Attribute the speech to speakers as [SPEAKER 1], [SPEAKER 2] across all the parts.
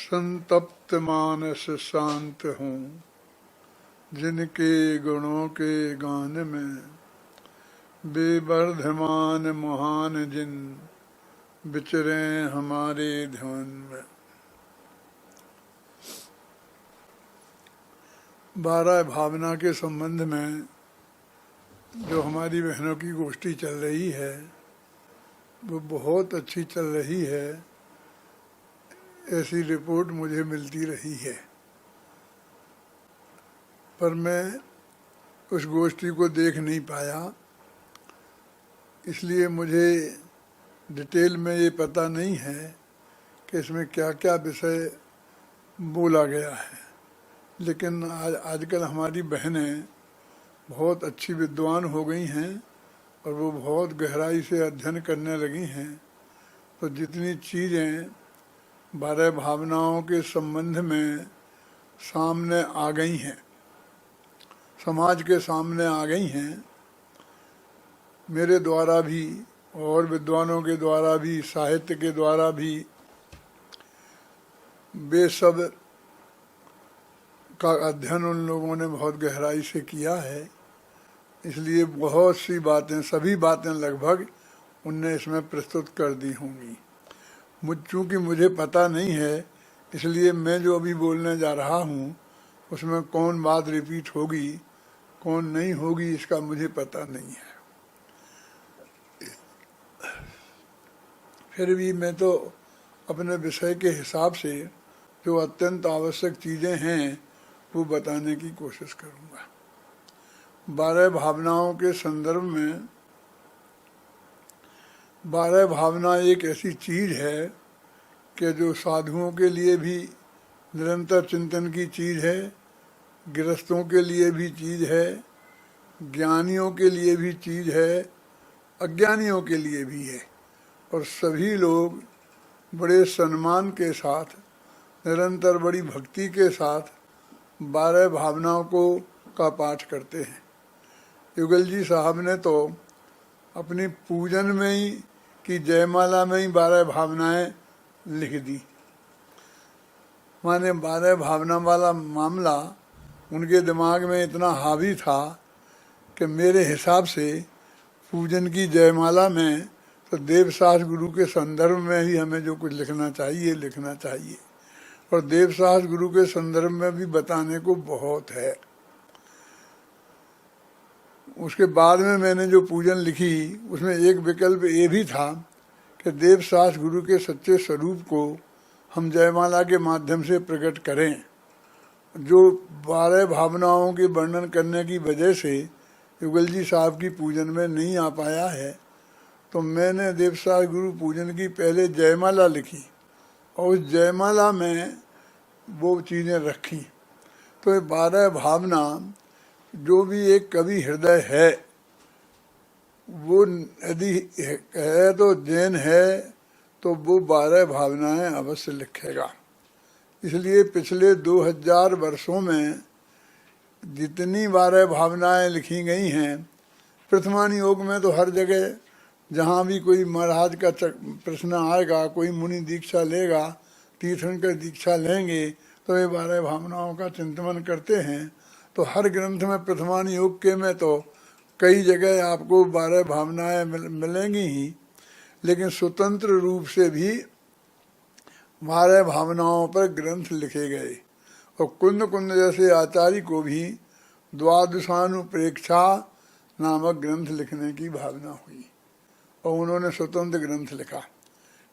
[SPEAKER 1] संतप्त मानस शांत हूँ, जिनके गुणों के गान में बेवर्धमान महान जिन विचरे हमारे ध्यान में। 12 भावना के संबंध में जो हमारी बहनों की गोष्ठी चल रही है वो बहुत अच्छी चल रही है, ऐसी रिपोर्ट मुझे मिलती रही है। पर मैं उस गोष्ठी को देख नहीं पाया, इसलिए मुझे डिटेल में ये पता नहीं है कि इसमें क्या क्या विषय बोला गया है। लेकिन आजकल हमारी बहनें बहुत अच्छी विद्वान हो गई हैं और वो बहुत गहराई से अध्ययन करने लगी हैं। तो जितनी चीज़ें 12 भावनाओं के संबंध में सामने आ गई हैं, समाज के सामने आ गई हैं, मेरे द्वारा भी और विद्वानों के द्वारा भी, साहित्य के द्वारा भी, वे सब का अध्ययन उन लोगों ने बहुत गहराई से किया है। इसलिए बहुत सी बातें, सभी बातें लगभग उनने इसमें प्रस्तुत कर दी होंगी। चूँकि मुझे पता नहीं है, इसलिए मैं जो अभी बोलने जा रहा हूँ उसमें कौन बात रिपीट होगी कौन नहीं होगी इसका मुझे पता नहीं है। फिर भी मैं तो अपने विषय के हिसाब से जो अत्यंत आवश्यक चीज़ें हैं वो बताने की कोशिश करूँगा। 12 भावनाओं के संदर्भ में 12 भावना एक ऐसी चीज़ है कि जो साधुओं के लिए भी निरंतर चिंतन की चीज़ है, गृहस्थों के लिए भी चीज़ है, ज्ञानियों के लिए भी चीज़ है, अज्ञानियों के लिए भी है। और सभी लोग बड़े सम्मान के साथ, निरंतर बड़ी भक्ति के साथ 12 भावनाओं का पाठ करते हैं। युगल जी साहब ने तो अपनी पूजन में ही की जयमाला में ही 12 भावनाएं लिख दी। माने 12 भावना वाला मामला उनके दिमाग में इतना हावी था कि मेरे हिसाब से पूजन की जयमाला में तो देवसास गुरु के संदर्भ में ही हमें जो कुछ लिखना चाहिए। और देवसास गुरु के संदर्भ में भी बताने को बहुत है। उसके बाद में मैंने जो पूजन लिखी उसमें एक विकल्प ये भी था कि देवसास गुरु के सच्चे स्वरूप को हम जयमाला के माध्यम से प्रकट करें। जो 12 भावनाओं के वर्णन करने की वजह से युगल जी साहब की पूजन में नहीं आ पाया है, तो मैंने देवसास गुरु पूजन की पहले जयमाला लिखी और उस जयमाला में वो चीज़ें रखी। तो ये 12 भावना जो भी एक कवि हृदय है वो यदि है तो जैन है तो वो 12 भावनाएं अवश्य लिखेगा। इसलिए पिछले 2000 वर्षों में जितनी 12 भावनाएं लिखी गई हैं, प्रथमान योग में तो हर जगह जहाँ भी कोई महाराज का प्रश्न आएगा, कोई मुनि दीक्षा लेगा, तीर्थंकर दीक्षा लेंगे तो ये 12 भावनाओं का चिंतन करते हैं। तो हर ग्रंथ में प्रथमान योग के में तो कई जगह आपको 12 भावनाएं मिलेंगी ही, लेकिन स्वतंत्र रूप से भी 12 भावनाओं पर ग्रंथ लिखे गए। और कुंद कुंद जैसे आचार्य को भी द्वादशानुप्रेक्षा नामक ग्रंथ लिखने की भावना हुई और उन्होंने स्वतंत्र ग्रंथ लिखा।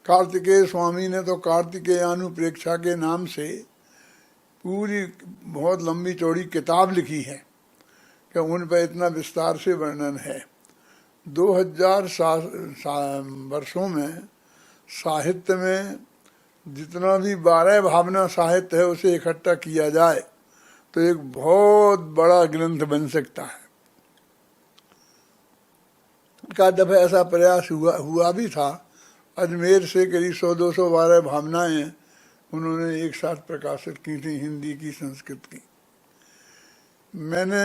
[SPEAKER 1] कार्तिकेय स्वामी ने तो कार्तिकेयानुप्रेक्षा के नाम से पूरी बहुत लंबी चौड़ी किताब लिखी है कि उन पर इतना विस्तार से वर्णन है। 2000 वर्षों में साहित्य में जितना भी 12 भावना साहित्य है उसे इकट्ठा किया जाए तो एक बहुत बड़ा ग्रंथ बन सकता है। का दफा ऐसा प्रयास हुआ भी था। अजमेर से करीब 100-200 12 भावनाएं उन्होंने एक साथ प्रकाशित की थी, हिंदी की, संस्कृत की। मैंने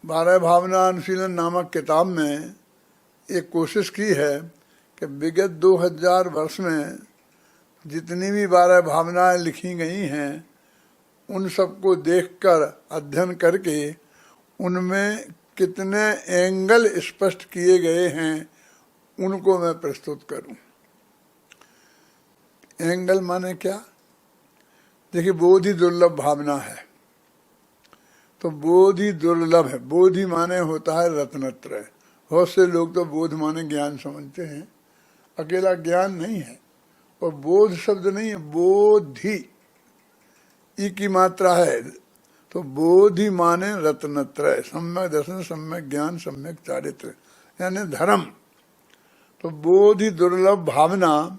[SPEAKER 1] 12 भावना अनुशीलन नामक किताब में एक कोशिश की है कि विगत 2000 वर्ष में जितनी भी 12 भावनाएं लिखी गई हैं उन सबको देखकर अध्ययन करके उनमें कितने एंगल स्पष्ट किए गए हैं उनको मैं प्रस्तुत करूं। एंगल माने क्या? देखिए, बोधि दुर्लभ भावना है, तो बोधि दुर्लभ है। बोधि माने होता है रत्नत्रय। बहुत से लोग तो बोध माने ज्ञान समझते हैं, अकेला ज्ञान नहीं है, और बोध शब्द नहीं है, बोधि ई की मात्रा है। तो बोधि माने रत्नत्रय, सम्यक दर्शन, सम्यक ज्ञान, सम्यक चारित्र, यानी धर्म। तो बोधि दुर्लभ भावना,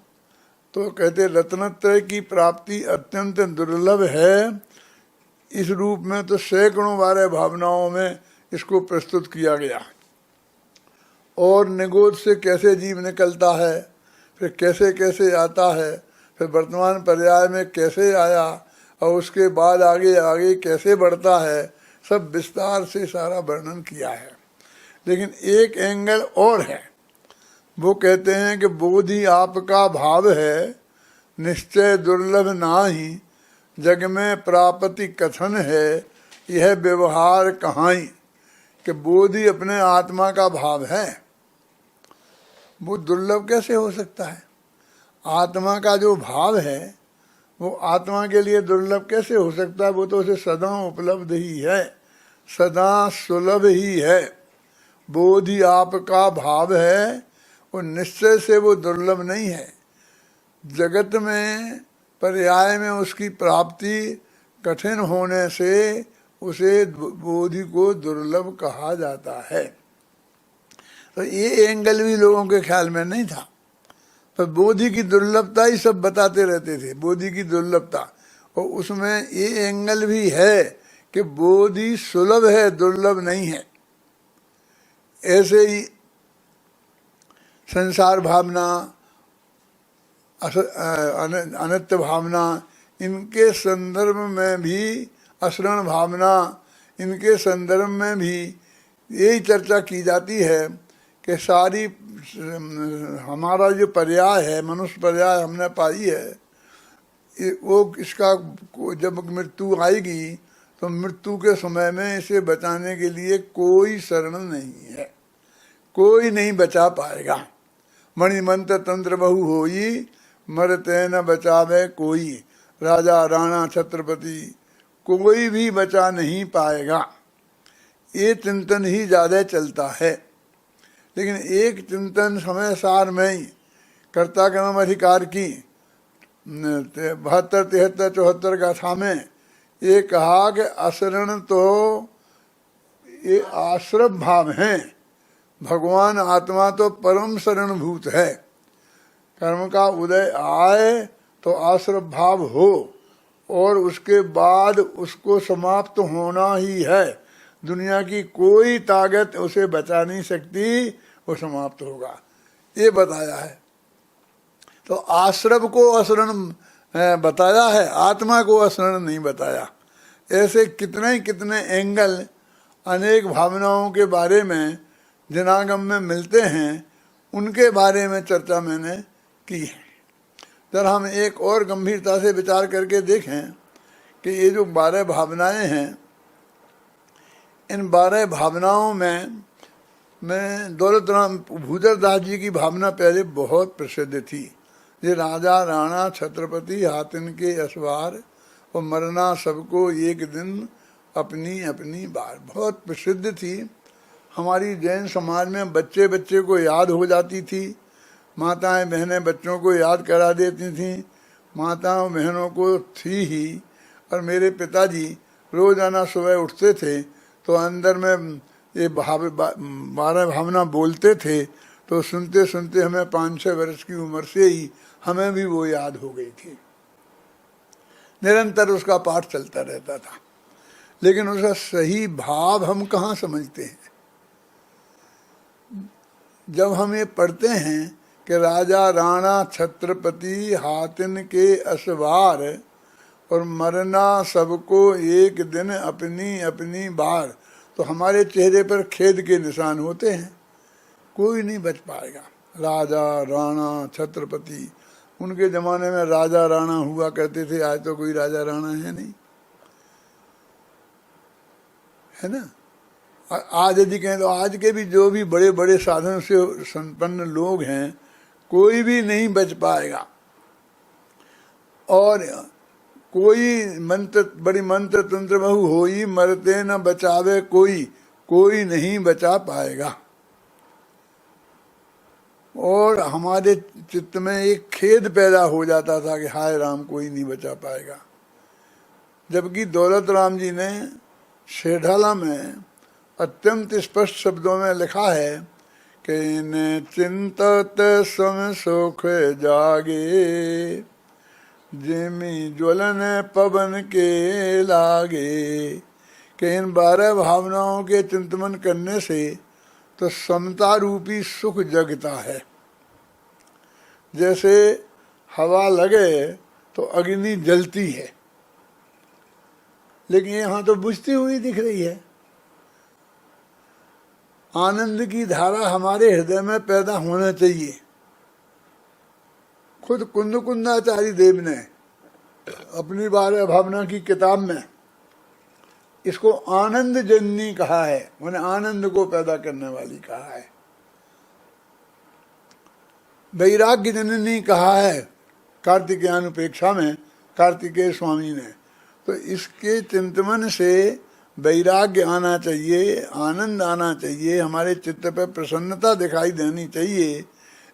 [SPEAKER 1] तो कहते रत्नत्रय की प्राप्ति अत्यंत दुर्लभ है। इस रूप में तो सैकड़ों 12 भावनाओं में इसको प्रस्तुत किया गया। और निगोद से कैसे जीव निकलता है, फिर कैसे कैसे आता है, फिर वर्तमान पर्याय में कैसे आया, और उसके बाद आगे आगे कैसे बढ़ता है, सब विस्तार से सारा वर्णन किया है। लेकिन एक एंगल और है, वो कहते हैं कि बोधि आपका भाव है, निश्चय दुर्लभ नाही, जग में प्राप्ति कथन है, यह व्यवहार कहाई। कि बोधि अपने आत्मा का भाव है, वो दुर्लभ कैसे हो सकता है? आत्मा का जो भाव है वो आत्मा के लिए दुर्लभ कैसे हो सकता है? वो तो उसे सदा उपलब्ध ही है, सदा सुलभ ही है। बोधि आपका भाव है, और निश्चय से वो दुर्लभ नहीं है। जगत में पर्याय में उसकी प्राप्ति कठिन होने से उसे बोधि को दुर्लभ कहा जाता है। तो ये एंगल भी लोगों के ख्याल में नहीं था, पर बोधि की दुर्लभता ही सब बताते रहते थे, बोधि की दुर्लभता। और उसमें ये एंगल भी है कि बोधि सुलभ है, दुर्लभ नहीं है। ऐसे ही संसार भावना, अनित्य भावना, इनके संदर्भ में भी, अशरण भावना, इनके संदर्भ में भी यही चर्चा की जाती है कि सारी हमारा जो पर्याय है, मनुष्य पर्याय हमने पाई है, वो इसका जब मृत्यु आएगी तो मृत्यु के समय में इसे बचाने के लिए कोई शरण नहीं है, कोई नहीं बचा पाएगा। मणिमंत्र तंत्र बहु होई, मरते न बचावे कोई, राजा राणा छत्रपति, कोई भी बचा नहीं पाएगा। ये चिंतन ही ज्यादा चलता है। लेकिन एक चिंतन समय सार में ही कर्ता कर्म अधिकार की 72, 73, 74 गाथा में ये कहा कि अशरण तो ये आश्रय भाव हैं, भगवान आत्मा तो परम शरणभूत है। कर्म का उदय आए तो आश्रय भाव हो, और उसके बाद उसको समाप्त होना ही है। दुनिया की कोई ताकत उसे बचा नहीं सकती, वो समाप्त होगा, ये बताया है। तो आश्रय को अशरण बताया है, आत्मा को अशरण नहीं बताया। ऐसे कितने एंगल अनेक भावनाओं के बारे में जनागम में मिलते हैं, उनके बारे में चर्चा मैंने की है। जरा हम एक और गंभीरता से विचार करके देखें कि ये जो 12 भावनाएं हैं, इन 12 भावनाओं में दौलत राम भूधर दास जी की भावना पहले बहुत प्रसिद्ध थी। ये राजा राणा छत्रपति हाथिन के असवार, और मरना सबको एक दिन अपनी अपनी बार, बहुत प्रसिद्ध थी। हमारी जैन समाज में बच्चे बच्चे को याद हो जाती थी, माताएं बहनें बच्चों को याद करा देती थीं, माताओं बहनों को थी ही। और मेरे पिताजी रोजाना सुबह उठते थे तो अंदर में ये 12 भावना बोलते थे, तो सुनते सुनते हमें 5-6 वर्ष की उम्र से ही हमें भी वो याद हो गई थी। निरंतर उसका पाठ चलता रहता था, लेकिन उसका सही भाव हम कहाँ समझते हैं। जब हम ये पढ़ते हैं कि राजा राणा छत्रपति हाथिन के असवार, और मरना सबको एक दिन अपनी अपनी बार, तो हमारे चेहरे पर खेद के निशान होते हैं। कोई नहीं बच पाएगा। राजा राणा छत्रपति, उनके जमाने में राजा राणा हुआ करते थे, आज तो कोई राजा राणा है नहीं, है ना। आज यदि कहें तो आज के भी जो भी बड़े बड़े साधन से संपन्न लोग हैं, कोई भी नहीं बच पाएगा। और कोई मंत्र, बड़ी मंत्र तंत्र बहु होई, मरते न बचावे कोई, कोई नहीं बचा पाएगा। और हमारे चित्त में एक खेद पैदा हो जाता था कि हाय राम, कोई नहीं बचा पाएगा। जबकि दौलत राम जी ने शेढाला में अत्यंत स्पष्ट शब्दों में लिखा है कि न चिंतत सम सुख जागे, जिमी ज्वलन पवन के लागे। कि इन 12 भावनाओं के चिंतन करने से तो समता रूपी सुख जगता है। जैसे हवा लगे तो अग्नि जलती है, लेकिन यहाँ तो बुझती हुई दिख रही है। आनंद की धारा हमारे हृदय में पैदा होना चाहिए। खुद कुंदकुंदाचार्य देव ने अपनी 12 भावना की किताब में इसको आनंद जननी कहा है, मैंने आनंद को पैदा करने वाली कहा है। वैराग्य जननी कहा है कार्तिकेयान उपेक्षा में कार्तिकेय स्वामी ने। तो इसके चिंतन से वैराग्य आना चाहिए, आनंद आना चाहिए, हमारे चित्त पर प्रसन्नता दिखाई देनी चाहिए।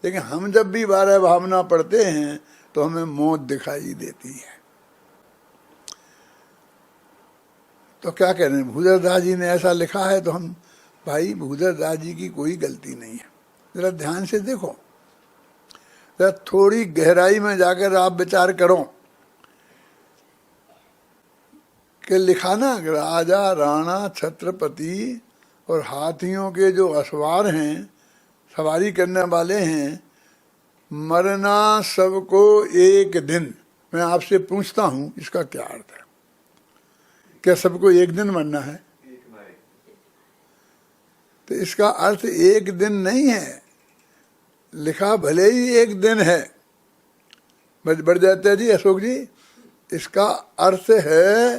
[SPEAKER 1] लेकिन हम जब भी 12 भावना पढ़ते हैं तो हमें मौत दिखाई देती है। तो क्या कह रहे हैं, भूधरदास जी ने ऐसा लिखा है तो हम, भाई भूधरदास जी की कोई गलती नहीं है। जरा ध्यान से देखो, जरा थोड़ी गहराई में जाकर आप विचार करो कि लिखा ना, राजा राणा छत्रपति और हाथियों के जो असवार हैं, सवारी करने वाले हैं, मरना सबको एक दिन। मैं आपसे पूछता हूं इसका क्या अर्थ है? क्या सबको एक दिन मरना है? तो इसका अर्थ एक दिन नहीं है। लिखा भले ही एक दिन है, बढ़ जाते हैं जी अशोक जी, इसका अर्थ है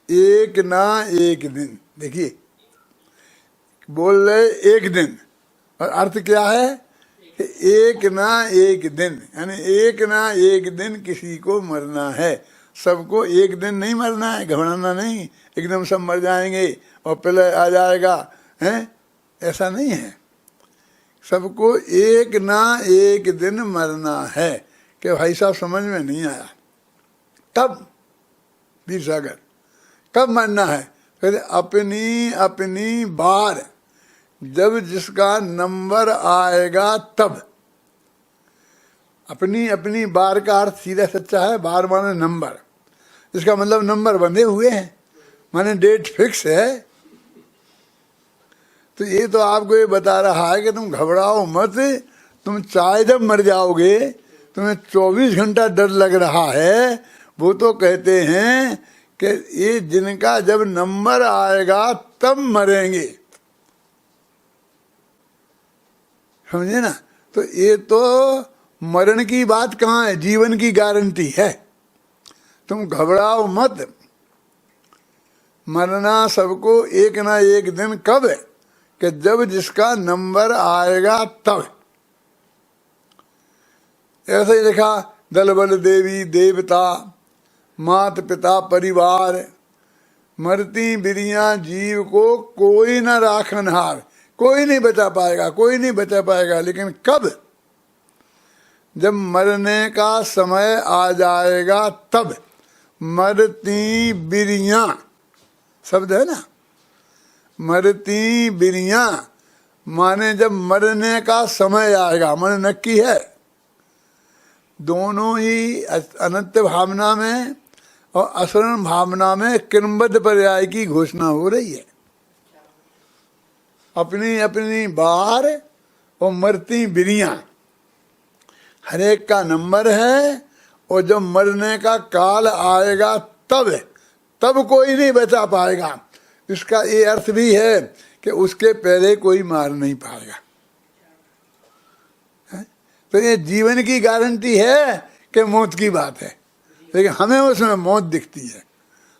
[SPEAKER 1] एक ना एक दिन। देखिए बोल रहे एक दिन, और अर्थ क्या है कि एक ना एक दिन, यानी एक ना एक दिन किसी को मरना है। सबको एक दिन नहीं मरना है, घबराना नहीं, एकदम सब मर जाएंगे और पहले आ जाएगा, हैं? ऐसा नहीं है। सबको एक ना एक दिन मरना है। कि भाई साहब समझ में नहीं आया, तब वीर सागर कब मरना है? कहते अपनी अपनी बार, जब जिसका नंबर आएगा तब। अपनी अपनी बार का अर्थ सीधा सच्चा है, बार माने नंबर, इसका मतलब नंबर बंधे हुए हैं, माने डेट फिक्स है। तो ये तो आपको ये बता रहा है कि तुम घबराओ मत, तुम चाहे जब मर जाओगे, तुम्हें 24 घंटा डर लग रहा है। वो तो कहते हैं कि ये जिनका जब नंबर आएगा तब मरेंगे, समझे ना। तो ये तो मरण की बात कहाँ है, जीवन की गारंटी है। तुम घबराओ मत, मरना सबको एक ना एक दिन। कब है? कि जब जिसका नंबर आएगा तब। ऐसे ही लिखा, दल बल देवी देवता मात पिता परिवार, मरती बिरिया जीव को कोई न राखनहार। कोई नहीं बचा पाएगा, कोई नहीं बचा पाएगा। लेकिन कब? जब मरने का समय आ जाएगा तब। मरती बिरिया शब्द है ना, मरती बिरिया माने जब मरने का समय आएगा, माने नक्की है। दोनों ही अनित्य भावना में और असरण भावना में क्रमबद्ध पर्याय की घोषणा हो रही है। अपनी अपनी बार और मरती बिरिया, हर एक का नंबर है। और जब मरने का काल आएगा तब कोई नहीं बचा पाएगा। इसका ये अर्थ भी है कि उसके पहले कोई मार नहीं पाएगा। तो ये जीवन की गारंटी है कि मौत की बात है, लेकिन हमें उसमें मौत दिखती है,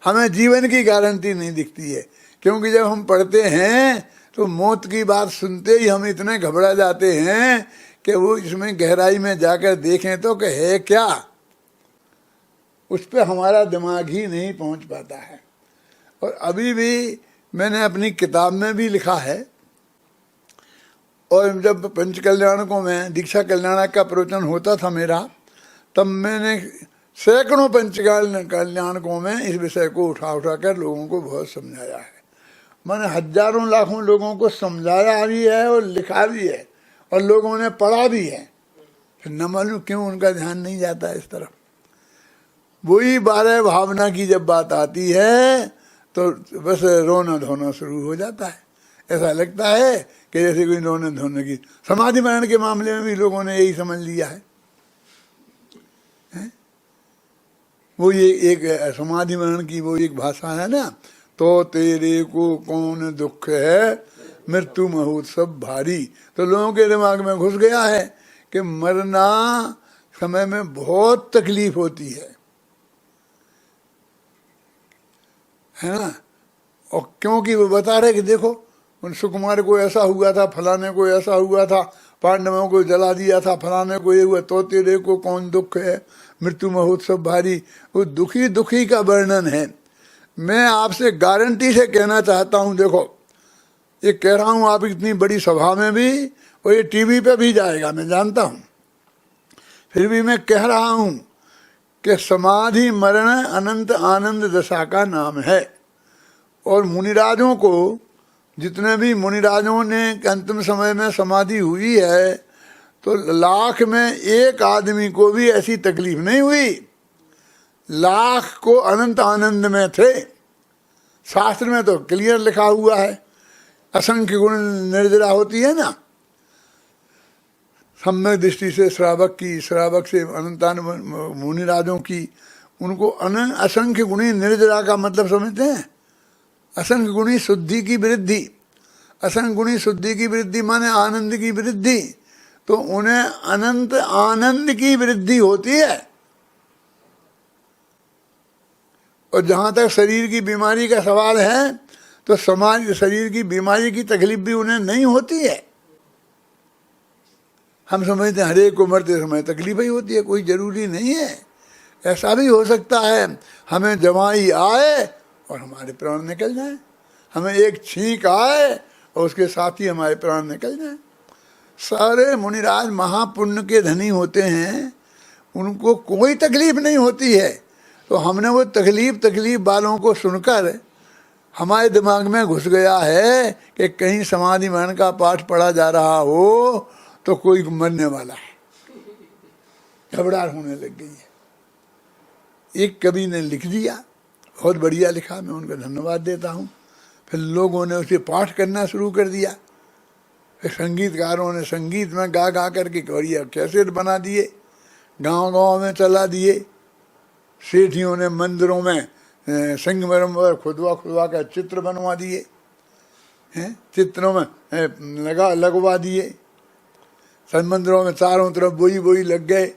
[SPEAKER 1] हमें जीवन की गारंटी नहीं दिखती है। क्योंकि जब हम पढ़ते हैं तो मौत की बात सुनते ही हम इतने घबरा जाते हैं कि वो इसमें गहराई में जाकर देखें तो कि है क्या, उस पर हमारा दिमाग ही नहीं पहुंच पाता है। और अभी भी मैंने अपनी किताब में भी लिखा है, और जब पंच कल्याणकों में दीक्षा कल्याणक का प्रवचन होता था मेरा, तब मैंने सैकड़ों पंच कल्याणकों में इस विषय को उठा कर लोगों को बहुत समझाया है। मैंने हजारों लाखों लोगों को समझाया भी है और लिखा भी है, और लोगों ने पढ़ा भी है, फिर न मालूम क्यों उनका ध्यान नहीं जाता इस तरफ। वही 12 भावना की जब बात आती है तो बस रोना धोना शुरू हो जाता है। ऐसा लगता है कि जैसे कोई रोने धोने की, समाधि मरण के मामले में भी लोगों ने यही समझ लिया है। वो ये एक समाधि मरण की वो एक भाषा है ना, तो तेरे को कौन दुख है मृत्यु महोत्सव भारी। तो लोगों के दिमाग में घुस गया है कि मरना समय में बहुत तकलीफ होती है ना। और क्योंकि वो बता रहे कि देखो उन सुकुमार को ऐसा हुआ था, फलाने को ऐसा हुआ था, पांडवों को जला दिया था, फलाने को ये हुआ, तो तेरे को कौन दुख है मृत्यु महोत्सव भारी। वो दुखी दुखी का वर्णन है। मैं आपसे गारंटी से कहना चाहता हूँ, देखो ये कह रहा हूँ आप इतनी बड़ी सभा में भी, और ये टीवी पे भी जाएगा मैं जानता हूँ, फिर भी मैं कह रहा हूँ कि समाधि मरण अनंत आनंद दशा का नाम है। और मुनिराजों को, जितने भी मुनिराजों ने अंतिम समय में समाधि हुई है, तो लाख में एक आदमी को भी ऐसी तकलीफ नहीं हुई। लाख को अनंत आनंद में थे। शास्त्र में तो क्लियर लिखा हुआ है, असंख्य गुण निर्जरा होती है ना, सम्यक दृष्टि से श्रावक की, श्रावक से अनंतान मुनिराजों की, उनको असंख्य गुणी निर्जरा का मतलब समझते हैं? असंख्य गुणी शुद्धि की वृद्धि, असंख्य गुणी शुद्धि की वृद्धि माने आनंद की वृद्धि। तो उन्हें अनंत आनंद की वृद्धि होती है। और जहां तक शरीर की बीमारी का सवाल है, तो समाज शरीर की बीमारी की तकलीफ भी उन्हें नहीं होती है। हम समझते हैं हर एक को मरते समय तकलीफ ही होती है, कोई जरूरी नहीं है। ऐसा भी हो सकता है हमें जवाई आए और हमारे प्राण निकल जाए, हमें एक छींक आए और उसके साथ ही हमारे प्राण निकल जाए। सारे मुनिराज महापुण्य के धनी होते हैं, उनको कोई तकलीफ नहीं होती है। तो हमने वो तकलीफ वालों को सुनकर हमारे दिमाग में घुस गया है कि कहीं समाधि मरण का पाठ पढ़ा जा रहा हो तो कोई मरने वाला है, घबराहट होने लग गई है। एक कवि ने लिख दिया, बहुत बढ़िया लिखा, मैं उनका धन्यवाद देता हूँ। फिर लोगों ने उसे पाठ करना शुरू कर दिया। फिर संगीतकारों ने संगीत में गा गा करके बढ़िया कैसेट बना दिए, गांव-गांव में चला दिए। सेठियों ने मंदिरों में संगमरमर खुदवा का चित्र बनवा दिए हैं, चित्रों में लगवा दिए। सब मंदिरों में चारों तरफ बोई लग गए,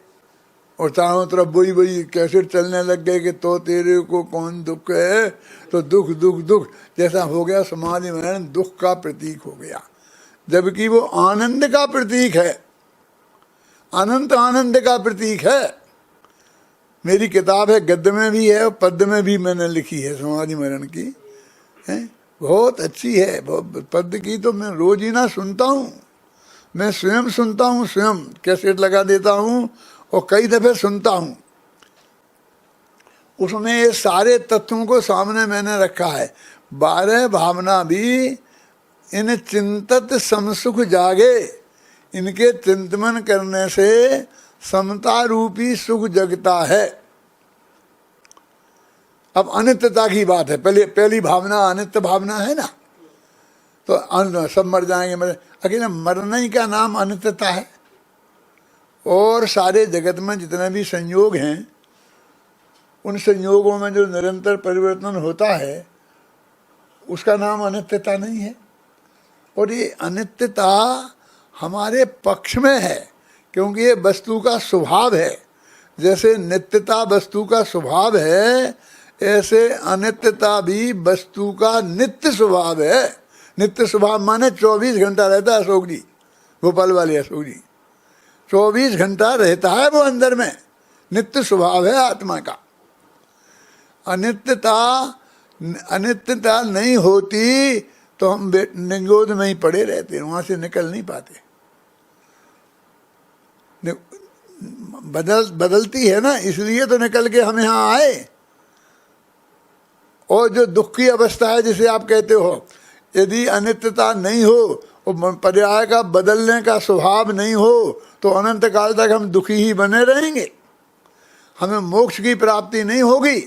[SPEAKER 1] और चारों तरफ बोई कैसेट चलने लग गए कि तो तेरे को कौन दुख है। तो दुख दुख दुख जैसा हो गया, समाधि मरण दुख का प्रतीक हो गया, जबकि वो आनंद का प्रतीक है, अनंत आनंद का प्रतीक है। मेरी किताब है, गद्य में भी है और पद्य में भी मैंने लिखी है समाधि मरण की, है बहुत अच्छी है। पद्य की तो मैं रोज ही ना सुनता हूँ, मैं स्वयं सुनता हूँ, स्वयं कैसेट लगा देता हूँ और कई दफे सुनता हूँ। उसमें ये सारे तत्वों को सामने मैंने रखा है। 12 भावना भी इन चिंतत समसुख जागे, इनके चिंतन करने से समता रूपी सुख जगता है। अब अनित्यता की बात है, पहली भावना अनित्य भावना है ना, तो सब मर जाएंगे, अकेले मरने ही का नाम अनित्यता है। और सारे जगत में जितने भी संयोग हैं, उन संयोगों में जो निरंतर परिवर्तन होता है उसका नाम अनित्यता नहीं है। और ये अनित्यता हमारे पक्ष में है, क्योंकि ये वस्तु का स्वभाव है। जैसे नित्यता वस्तु का स्वभाव है, ऐसे अनित्यता भी वस्तु का नित्य स्वभाव है। नित्य स्वभाव माने 24 घंटा रहता है अशोक जी, भोपाल वाले अशोक जी, 24 घंटा रहता है वो अंदर में। नित्य स्वभाव है आत्मा का। अनित्यता नहीं होती तो हम निगोद में ही पड़े रहते हैं, वहां से निकल नहीं पाते। बदलती है ना, इसलिए तो निकल के हम यहाँ आए। और जो दुख की अवस्था है जिसे आप कहते हो, यदि अनित्यता नहीं हो और पर्याय का बदलने का स्वभाव नहीं हो तो अनंत काल तक हम दुखी ही बने रहेंगे, हमें मोक्ष की प्राप्ति नहीं होगी।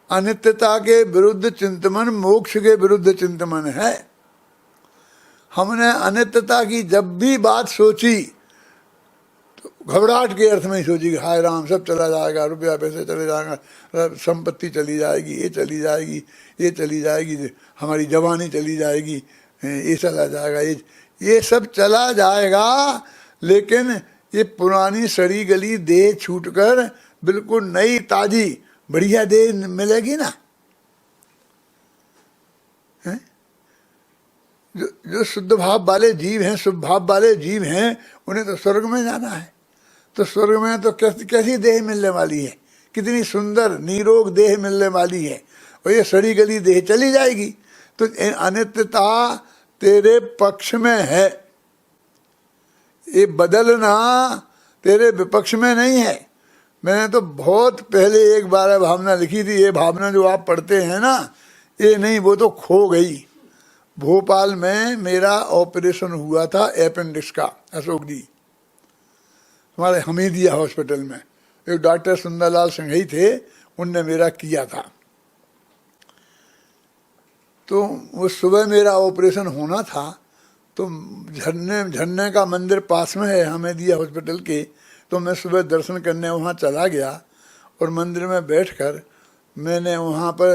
[SPEAKER 1] अनित्यता के विरुद्ध चिंतन मोक्ष के विरुद्ध चिंतन है। हमने अनित्यता की जब भी बात सोची तो घबराहट के अर्थ में ही सोची कि हाय राम सब चला जाएगा, रुपया पैसे चले जाएगा, संपत्ति चली जाएगी, ये चली जाएगी, ये चली जाएगी, हमारी जवानी चली जाएगी, ये चला जाएगा, ये सब चला जाएगा। लेकिन ये पुरानी सड़ी गली देह छूटकर बिल्कुल नई ताजी बढ़िया देह मिलेगी ना। है? जो शुद्ध भाव वाले जीव हैं, शुभ भाव वाले जीव हैं, उन्हें तो स्वर्ग में जाना है। तो स्वर्ग में तो कैसी देह मिलने वाली है, कितनी सुंदर निरोग देह मिलने वाली है, और ये सड़ी गली देह चली जाएगी। तो अनित्यता तेरे पक्ष में है, ये बदलना तेरे विपक्ष में नहीं है। मैंने तो बहुत पहले एक बार भावना लिखी थी, ये भावना जो आप पढ़ते हैं ना, ये नहीं, वो तो खो गई। भोपाल में मेरा ऑपरेशन हुआ था अपेंडिक्स का, अशोक जी, हमारे हमीदिया हॉस्पिटल में। एक डॉक्टर सुंदरलाल सिंघई थे, उनने मेरा किया था। तो वो सुबह मेरा ऑपरेशन होना था, तो झरने का मंदिर पास में है हमीदिया हॉस्पिटल के। तो मैं सुबह दर्शन करने वहाँ चला गया और मंदिर में बैठकर मैंने वहाँ पर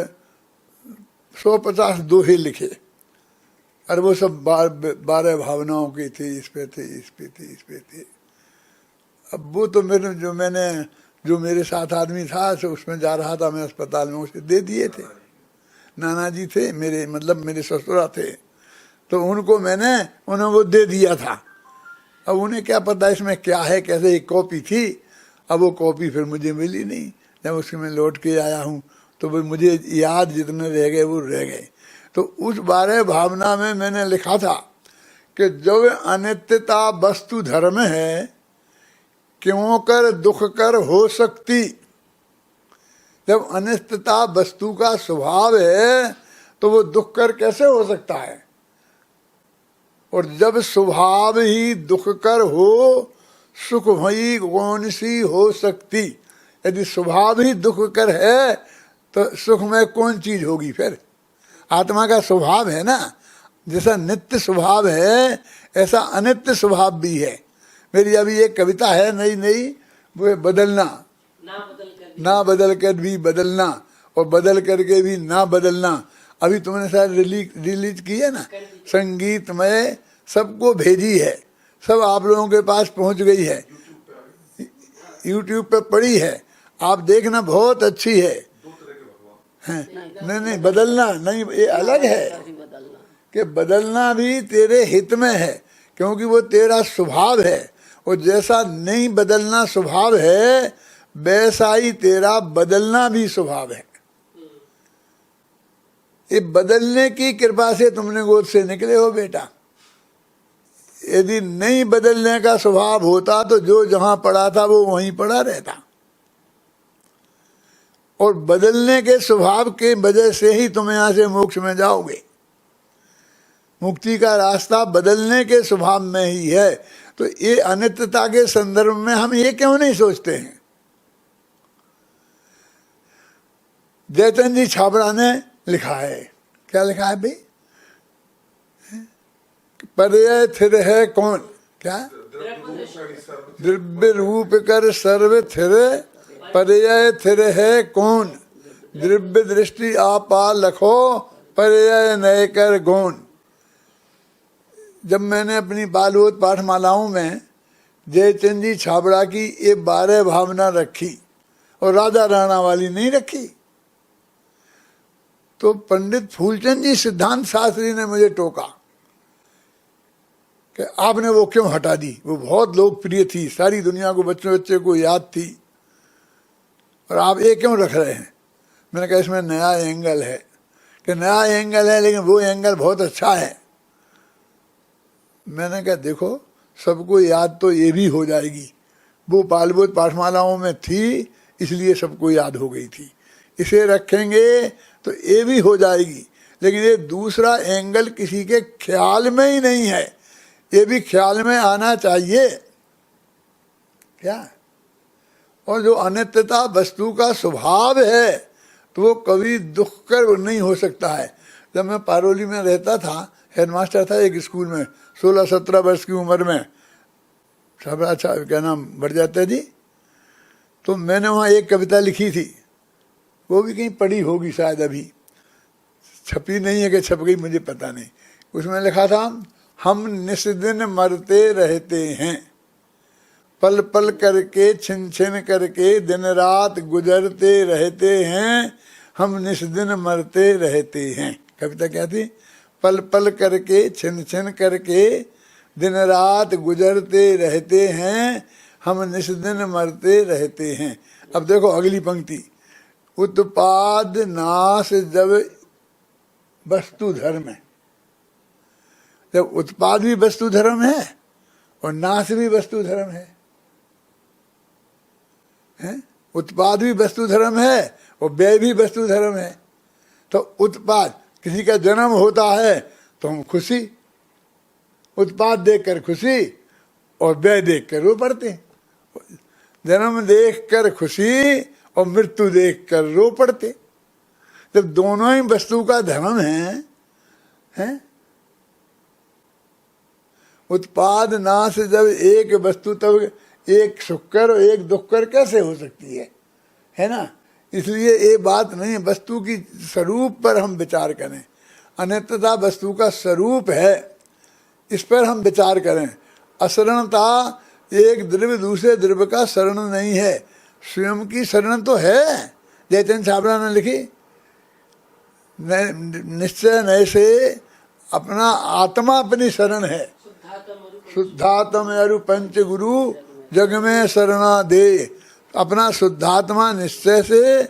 [SPEAKER 1] 150 दोहे लिखे, और वो सब 12 भावनाओं के थे, इस पे थे, इस पे थे, इस पे थे। अब वो तो जो मेरे साथ आदमी था, तो उसमें जा रहा था मैं अस्पताल में, उसे दे दिए थे। नाना जी थे मेरे, मतलब मेरे ससुरा थे, तो उन्हें वो दे दिया था। अब उन्हें क्या पता इसमें क्या है कैसे, एक कॉपी थी। अब वो कॉपी फिर मुझे मिली नहीं। जब उसके मैं लौट के आया हूँ तो वो मुझे याद जितने रह गए वो रह गए। तो उस 12 भावना में मैंने लिखा था कि जब अनित्यता वस्तु धर्म है, क्यों कर दुख कर हो सकती। जब अनित्यता वस्तु का स्वभाव है तो वो दुख कर कैसे हो सकता है। और जब स्वभाव ही दुख कर हो, सुख भई कौन सी हो सकती। यदि स्वभाव ही दुख कर है तो सुख में कौन चीज होगी फिर। आत्मा का स्वभाव है ना, जैसा नित्य स्वभाव है ऐसा अनित्य स्वभाव भी है। मेरी अभी एक कविता है नई, वो बदलना, ना बदल कर भी बदलना, और बदल करके भी ना बदलना। अभी तुमने शायद रिलीज की है ना, संगीत में सबको भेजी है, सब आप लोगों के पास पहुंच गई है, YouTube पे पड़ी है, आप देखना, बहुत अच्छी है। नहीं बदलना नहीं, ये अलग है कि बदलना भी तेरे हित में है, क्योंकि वो तेरा स्वभाव है। और जैसा नहीं बदलना स्वभाव है, वैसा ही तेरा बदलना भी स्वभाव है। ये बदलने की कृपा से तुमने गोद से निकले हो बेटा। यदि नहीं बदलने का स्वभाव होता तो जो जहां पड़ा था वो वहीं पड़ा रहता। और बदलने के स्वभाव के वजह से ही तुम यहां से मोक्ष में जाओगे। मुक्ति का रास्ता बदलने के स्वभाव में ही है। तो ये अनित्यता के संदर्भ में हम ये क्यों नहीं सोचते हैं। जयचंद जी छाबड़ा ने लिखा है, क्या लिखा है भाई, पर्याय थिर है कौन, क्या द्रव्य रूप कर सर्व थिर, पर्याय थिर है कौन, द्रव्य दृष्टि आपा लखो, पर्याय नय कर गौन। जब मैंने अपनी बालवोत पाठमालाओं में जयचंद जी छाबड़ा की ये 12 भावना रखी और राधा राणा वाली नहीं रखी। तो पंडित फूलचंद जी सिद्धांत शास्त्री ने मुझे टोका कि आपने वो क्यों हटा दी, वो बहुत लोकप्रिय थी, सारी दुनिया को बच्चे को याद थी, और आप ये क्यों रख रहे हैं। मैंने कहा इसमें नया एंगल है, कि नया एंगल है लेकिन वो एंगल बहुत अच्छा है। मैंने कहा देखो सबको याद तो ये भी हो जाएगी, वो बालबोध पाठमालाओं में थी इसलिए सबको याद हो गई थी, इसे रखेंगे तो ये भी हो जाएगी, लेकिन ये दूसरा एंगल किसी के ख्याल में ही नहीं है, ये भी ख्याल में आना चाहिए क्या। और जो अनित्यता वस्तु का स्वभाव है तो वो कभी दुख कर नहीं हो सकता है। जब मैं पारोली में रहता था, हेडमास्टर था एक स्कूल में, 16-17 वर्ष की उम्र में, सब अच्छा क्या नाम बढ़ जाता है जी, तो मैंने वहाँ एक कविता लिखी थी, वो भी कहीं पढ़ी होगी शायद, अभी छपी नहीं है कि छप गई मुझे पता नहीं। उसमें लिखा था, हम निस्दिन मरते रहते हैं, पल पल करके छिन छिन करके दिन रात गुजरते रहते हैं, हम निस्दिन मरते रहते हैं। कविता क्या थी, पल पल करके छिन छिन करके दिन रात गुजरते रहते हैं, हम निस्दिन मरते रहते हैं। अब देखो अगली पंक्ति, उत्पाद नाश जब वस्तु धर्म है, जब उत्पाद भी वस्तु धर्म है और नाश भी वस्तु धर्म है, उत्पाद भी वस्तु धर्म है और व्यय भी वस्तु धर्म है। तो उत्पाद, किसी का जन्म होता है तो हम खुशी, उत्पाद देखकर खुशी और व्यय देखकर रो पड़ते हैं, जन्म देखकर खुशी और मृत्यु देखकर रो पड़ते। जब दोनों ही वस्तु का धर्म है, उत्पाद नाश जब एक वस्तु, तब एक सुख कर और एक दुख कर कैसे हो सकती है ना। इसलिए ये बात नहीं, वस्तु की स्वरूप पर हम विचार करें, अनित्यता वस्तु का स्वरूप है, इस पर हम विचार करें। अशरणता एक द्रव्य दूसरे द्रव्य का शरण नहीं है, स्वयं की शरण तो है। जयचंद छाबड़ा ने लिखी, निश्चय नय से अपना आत्मा अपनी शरण है, शुद्धात्म अरु पंच गुरु जग में शरणा दे। अपना शुद्धात्मा निश्चय से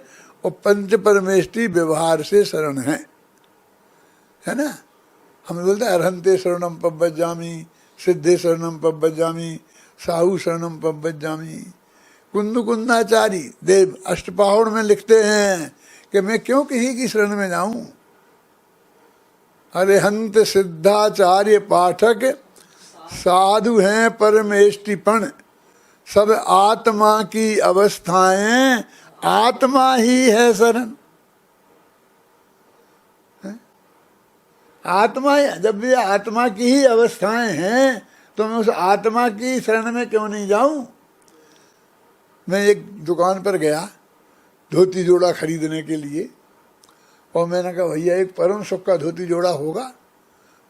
[SPEAKER 1] और पंच परमेष्टि व्यवहार से शरण है ना। हम बोलते हैं अरहंते शरणम पव्वज्जामि, सिद्धे शरणम पव्वज्जामि, साहु शरणम पव्वज्जामि। कुंद कुंदाचारी देव अष्टपहड़ में लिखते हैं कि मैं क्यों किसी की शरण में जाऊं। अरिहंत सिद्धाचार्य पाठक साधु हैं परमेष्टिपण, सब आत्मा की अवस्थाएं आत्मा ही है शरण। आत्मा, जब भी आत्मा की ही अवस्थाएं हैं तो मैं उस आत्मा की शरण में क्यों नहीं जाऊं। मैं एक दुकान पर गया धोती जोड़ा खरीदने के लिए, और मैंने कहा भैया एक परम सुख का धोती जोड़ा होगा।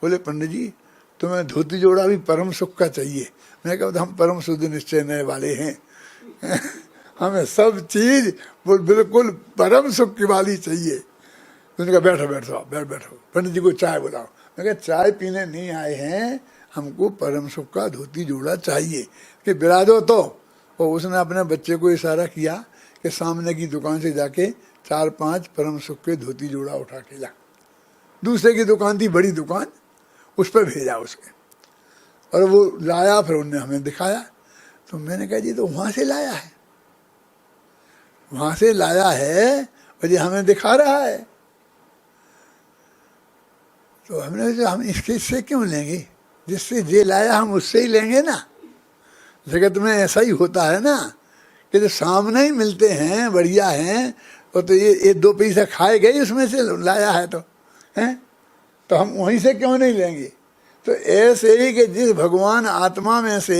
[SPEAKER 1] बोले पंडित जी तुम्हें धोती जोड़ा भी परम सुख का चाहिए। मैं कहा हम परम शुद्ध निश्चय नए वाले हैं हमें सब चीज वो बिल्कुल परम सुख की वाली चाहिए। उन्होंने कहा बैठो बैठो बैठो, पंडित जी को चाय बुलाओ। मैं कहा चाय पीने नहीं आए हैं, हमको परम सुख का धोती जोड़ा चाहिए कि बिराजो। तो और उसने अपने बच्चे को इशारा किया कि सामने की दुकान से जाके 4-5 परम सुख के धोती जोड़ा उठा के ला। दूसरे की दुकान थी, बड़ी दुकान, उस पर भेजा उसके, और वो लाया। फिर उन्होंने हमें दिखाया, तो मैंने कहा जी तो वहां से लाया है, वहां से लाया है और ये हमें दिखा रहा है। तो हमने सोचा हम इससे क्यों लेंगे, जिससे ये लाया हम उससे ही लेंगे ना। जगत में ऐसा ही होता है ना कि जो सामने ही मिलते हैं बढ़िया हैं, और तो ये 2 पैसा खाए गए उसमें से लाया है तो हैं, तो हम वहीं से क्यों नहीं लेंगे। तो ऐसे ही कि जिस भगवान आत्मा में से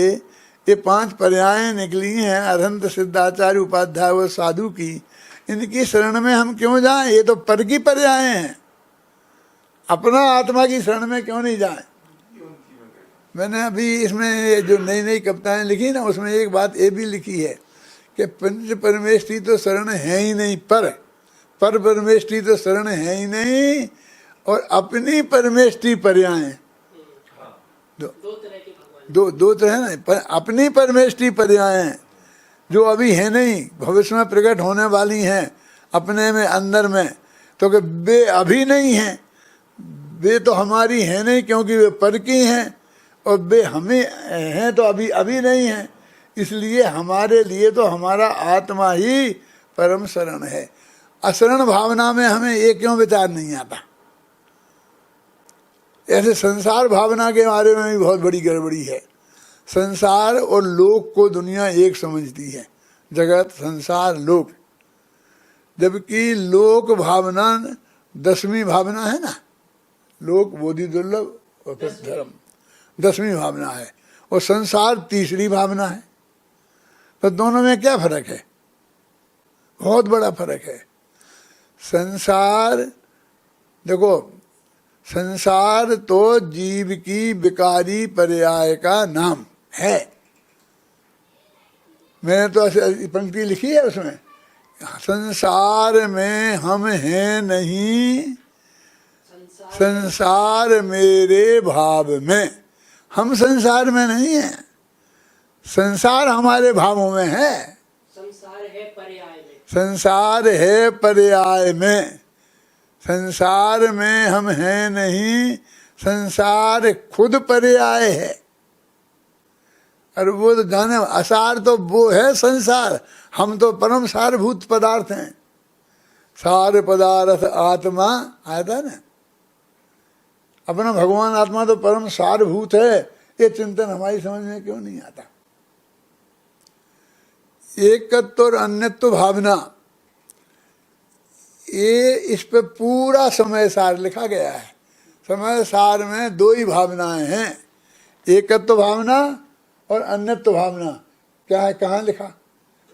[SPEAKER 1] ये 5 पर्यायें निकली हैं, अरहंत सिद्धाचार्य उपाध्याय व साधु की, इनकी शरण में हम क्यों जाएं। ये तो पर की पर्यायें हैं, अपना आत्मा की शरण में क्यों नहीं जाएं। मैंने अभी इसमें जो नई नई कविताएं लिखी ना, उसमें एक बात ये भी लिखी है कि पंच परमेष्टि तो शरण है ही नहीं, पर परमेष्टि तो शरण है ही नहीं, और अपनी परमेष्टि पर्याय। दो तरह है ना, पर अपनी परमेष्टि पर्याय जो अभी है नहीं, भविष्य में प्रकट होने वाली हैं अपने में, अंदर में, तो कि वे अभी नहीं हैं, वे तो हमारी है नहीं क्योंकि वे पर की हैं, और वे हमें हैं तो अभी अभी नहीं हैं। इसलिए हमारे लिए तो हमारा आत्मा ही परम शरण है। अशरण भावना में हमें ये क्यों विचार नहीं आता? ऐसे संसार भावना के बारे में भी बहुत बड़ी गड़बड़ी है। संसार और लोक को दुनिया एक समझती है, जगत संसार लोक, जबकि लोक भावना 10वीं भावना है ना, लोक बोधि दुर्लभ और फिर धर्म 10वीं भावना है, और संसार 3री भावना है। तो दोनों में क्या फर्क है? बहुत बड़ा फर्क है। संसार देखो, संसार तो जीव की विकारी पर्याय का नाम है। मैंने तो ऐसे पंक्ति लिखी है उसमें, संसार में हम हैं नहीं, संसार मेरे भाव में। हम संसार में नहीं हैं, संसार हमारे भावों में है।
[SPEAKER 2] संसार है पर्याय में,
[SPEAKER 1] संसार है पर्याय में। संसार में हम हैं नहीं, संसार खुद पर्याय है। और वो तो जाने, असार तो वो है संसार, हम तो परम सारभूत पदार्थ हैं। सार पदार्थ आत्मा आया था ना, अपना भगवान आत्मा तो परम सारभूत है। ये चिंतन हमारी समझ में क्यों नहीं आता? एकत्व और अन्यत्व भावना, ये इस पे पूरा समय सार लिखा गया है। समय सार में 2 ही भावनाएं हैं, एकत्व भावना और अन्यत्व भावना। क्या है, कहाँ लिखा?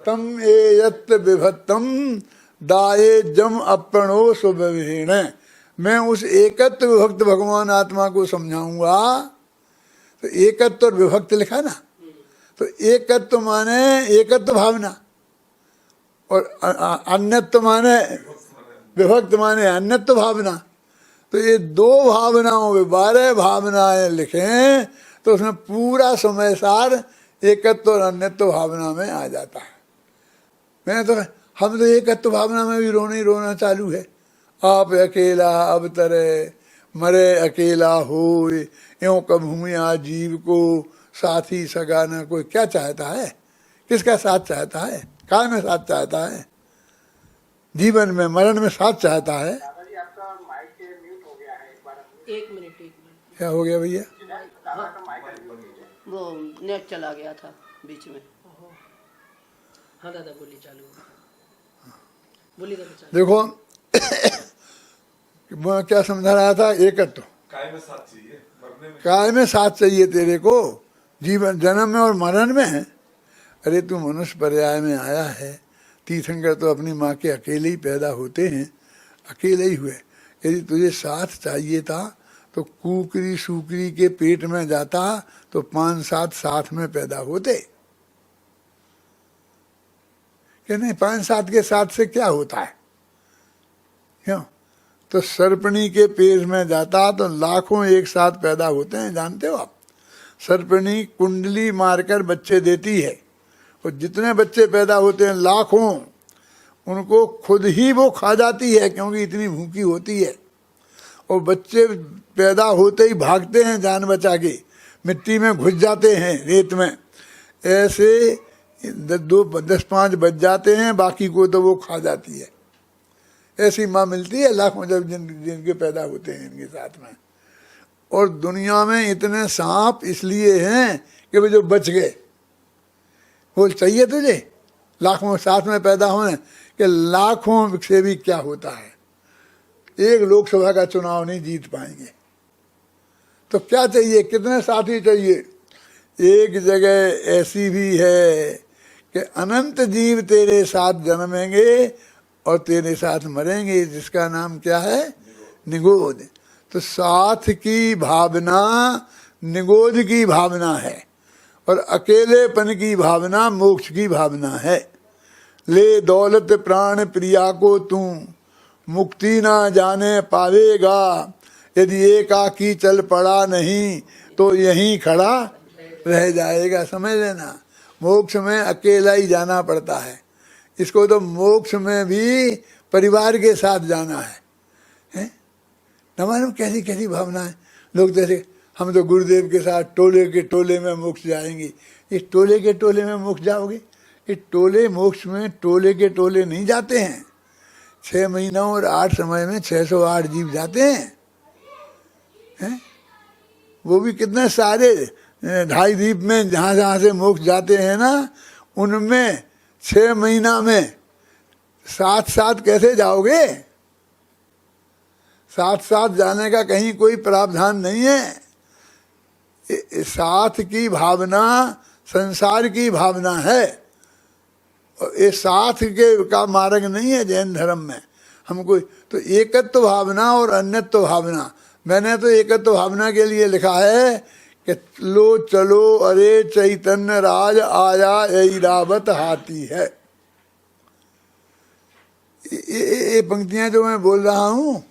[SPEAKER 1] तम एयत विभत्तम दाये जम अप्रणो सुविहीण। मैं उस एकत्व विभक्त भगवान आत्मा को समझाऊंगा। तो एकत्व और विभक्त लिखा ना, तो एकत्व माने एकत्व भावना, और अन्यत्व माने विभक्त माने अन्यत्व भावना। तो ये 2 भावनाओं में 12 भावनाएं लिखें तो उसमें पूरा समय सार एकत्व और अन्यत्व भावना में आ जाता है। मैं तो, हम तो एकत्व भावना में भी रोना ही रोना चालू है। आप अकेला अब तरे मरे अकेला हो, यों कब हुआ जीव को साथी सगा न कोई। क्या चाहता है? किसका साथ चाहता है? काय में साथ चाहता है? जीवन में मरण में साथ चाहता है।
[SPEAKER 3] दादाजी आपका माइक म्यूट हो गया है, एक बार
[SPEAKER 2] 1 मिनट 1 मिनट।
[SPEAKER 1] क्या हो गया भैया?
[SPEAKER 3] दादा का माइक म्यूट कीजिए।
[SPEAKER 2] वो नेट चला गया था बीच में। हाँ दादा बोलिए, चालू बोलिए दादा चालू।
[SPEAKER 1] देखो मैं क्या समझा रहा था? एकत्व,
[SPEAKER 4] काय में साथ चाहिए, मरने में
[SPEAKER 1] काय में साथ चाहिए तेरे को, जीवन जन्म में और मरण में। अरे तू मनुष्य पर्याय में आया है। तीर्थंकर तो अपनी माँ के अकेले ही पैदा होते हैं, अकेले ही हुए। यदि तुझे साथ चाहिए था तो कुकरी सुकरी के पेट में जाता तो 5-7 साथ में पैदा होते। कि नहीं, 5-7 के साथ से क्या होता है? क्यों? तो सर्पणी के पेट में जाता तो लाखों एक साथ पैदा होते हैं, जानते हो आप? सर्पणी कुंडली मारकर बच्चे देती है, और जितने बच्चे पैदा होते हैं लाखों, उनको खुद ही वो खा जाती है क्योंकि इतनी भूखी होती है। और बच्चे पैदा होते ही भागते हैं जान बचा के, मिट्टी में घुस जाते हैं, रेत में। ऐसे 10-5 बच जाते हैं, बाकी को तो वो खा जाती है। ऐसी माँ मिलती है लाखों, जब जिनके पैदा होते हैं इनके साथ में। और दुनिया में इतने सांप इसलिए हैं कि वो जो बच गए। वो चाहिए तुझे लाखों साथ में पैदा होने कि लाखों से भी क्या होता है, एक लोकसभा का चुनाव नहीं जीत पाएंगे। तो क्या चाहिए, कितने साथी चाहिए? एक जगह ऐसी भी है कि अनंत जीव तेरे साथ जन्मेंगे और तेरे साथ मरेंगे, जिसका नाम क्या है? निगोद। तो साथ की भावना निगोद की भावना है और अकेलेपन की भावना मोक्ष की भावना है। ले दौलत प्राण प्रिया को तू मुक्ति ना जाने पावेगा, यदि एकाकी चल पड़ा नहीं तो यहीं खड़ा रह जाएगा। समझ लेना, मोक्ष में अकेला ही जाना पड़ता है। इसको तो मोक्ष में भी परिवार के साथ जाना है, हैं? न मालूम कैसी कैसी भावना है। लोग जैसे हम तो गुरुदेव के साथ टोले के टोले में मोक्ष जाएंगे। इस टोले के टोले में मोक्ष जाओगे? ये टोले मोक्ष में टोले के टोले नहीं जाते हैं। 6 महीनों और 8 समय में 608 जीव जाते हैं? वो भी कितने सारे 2.5 द्वीप में जहाँ जहाँ से मोक्ष जाते हैं ना, उनमें 6 महीना में साथ साथ कैसे जाओगे? साथ साथ जाने का कहीं कोई प्रावधान नहीं है। साथ की भावना संसार की भावना है, ये साथ के का मार्ग नहीं है जैन धर्म में। हमको तो एकत्व भावना और अन्यत्व भावना, मैंने तो एकत्व भावना के लिए लिखा है कि लो चलो अरे चैतन्य राज आया ऐरावत हाथी है। ये पंक्तियां जो मैं बोल रहा हूँ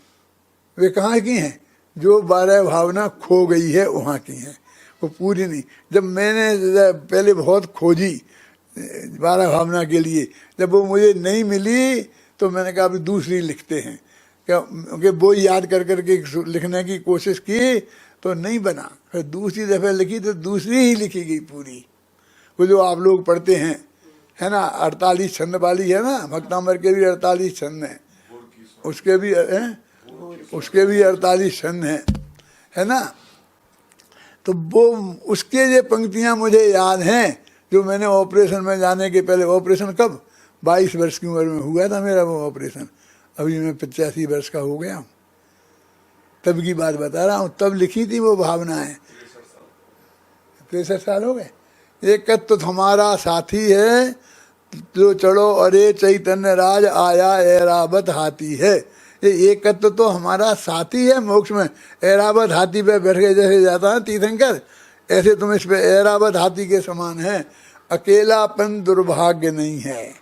[SPEAKER 1] वे कहाँ की हैं? जो 12 भावना खो गई है वहाँ की हैं, वो पूरी नहीं। जब मैंने पहले बहुत खोजी 12 भावना के लिए, जब वो मुझे नहीं मिली तो मैंने कहा अभी दूसरी लिखते हैं। क्योंकि वो याद कर करके लिखने की कोशिश की तो नहीं बना, फिर दूसरी दफे लिखी तो दूसरी ही लिखी गई पूरी। वो जो आप लोग पढ़ते हैं है ना, 48 छंद वाली है ना, भक्तामर के भी 48 छंद हैं, उसके भी 48 छंद हैं, है ना। तो वो उसके ये पंक्तियां मुझे याद हैं जो मैंने ऑपरेशन में जाने के पहले, ऑपरेशन कब 22 वर्ष की उम्र में हुआ था मेरा वो ऑपरेशन, अभी मैं 85 वर्ष का हो गया हूँ, तब की बात बता रहा हूँ। तब लिखी थी वो भावनाएं। 63 साल हो गए। एकत्व तो हमारा साथी है, जो चढ़ो अरे चैतन्य राज आया ऐरावत हाथी है। ये एकत्व तो हमारा साथी है मोक्ष में। ऐरावत हाथी पे बैठ के जैसे जाता है तीर्थंकर, ऐसे तुम इस पे ऐरावत हाथी के समान है। अकेलापन दुर्भाग्य नहीं है,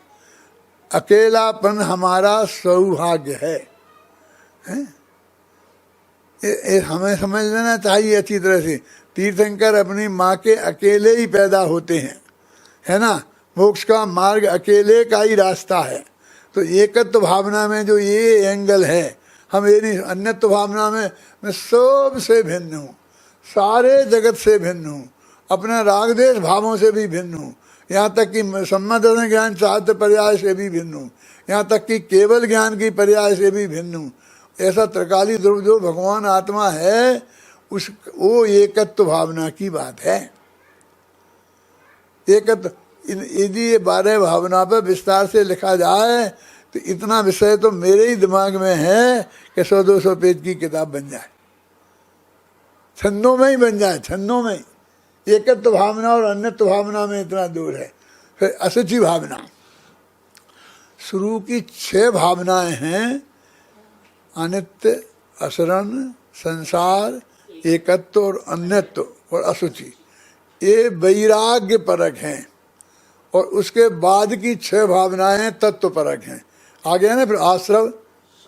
[SPEAKER 1] अकेलापन हमारा सौभाग्य है, हैं? ये हमें समझ लेना चाहिए अच्छी तरह से। तीर्थंकर अपनी माँ के अकेले ही पैदा होते हैं, है ना। मोक्ष का मार्ग अकेले का ही रास्ता है। तो एकत्व भावना में जो ये एंगल है, हम ये नहीं, अन्यत्व भावना में मैं सबसे भिन्न हूँ, सारे जगत से भिन्न हूँ, अपने राग द्वेष भावों से भी भिन्न हूँ, यहाँ तक कि सम्मत दर्शन ज्ञान चाहते पर्याय से भी भिन्न हूँ, यहाँ तक कि केवल ज्ञान की पर्याय से भी भिन्न हूँ। ऐसा त्रिकाली ध्रुव जो भगवान आत्मा है, उस वो एकत्व भावना की बात है। एकत्व यदि ये 12 भावना पर विस्तार से लिखा जाए तो इतना विषय तो मेरे ही दिमाग में है कि 100-200 पेज की किताब बन जाए, छंदों में ही बन जाए, छंदों में ही। एकत्व भावना और अन्यत्व भावना में इतना दूर है। फिर असुचि भावना, शुरू की 6 भावनाएं हैं, अनित्य, असरण, संसार, एकत्व और अन्यत्व और असुचि। ये वैराग्य परक हैं। और उसके बाद की 6 भावनाएं तत्व परक हैं। आ गया ना फिर आश्रव,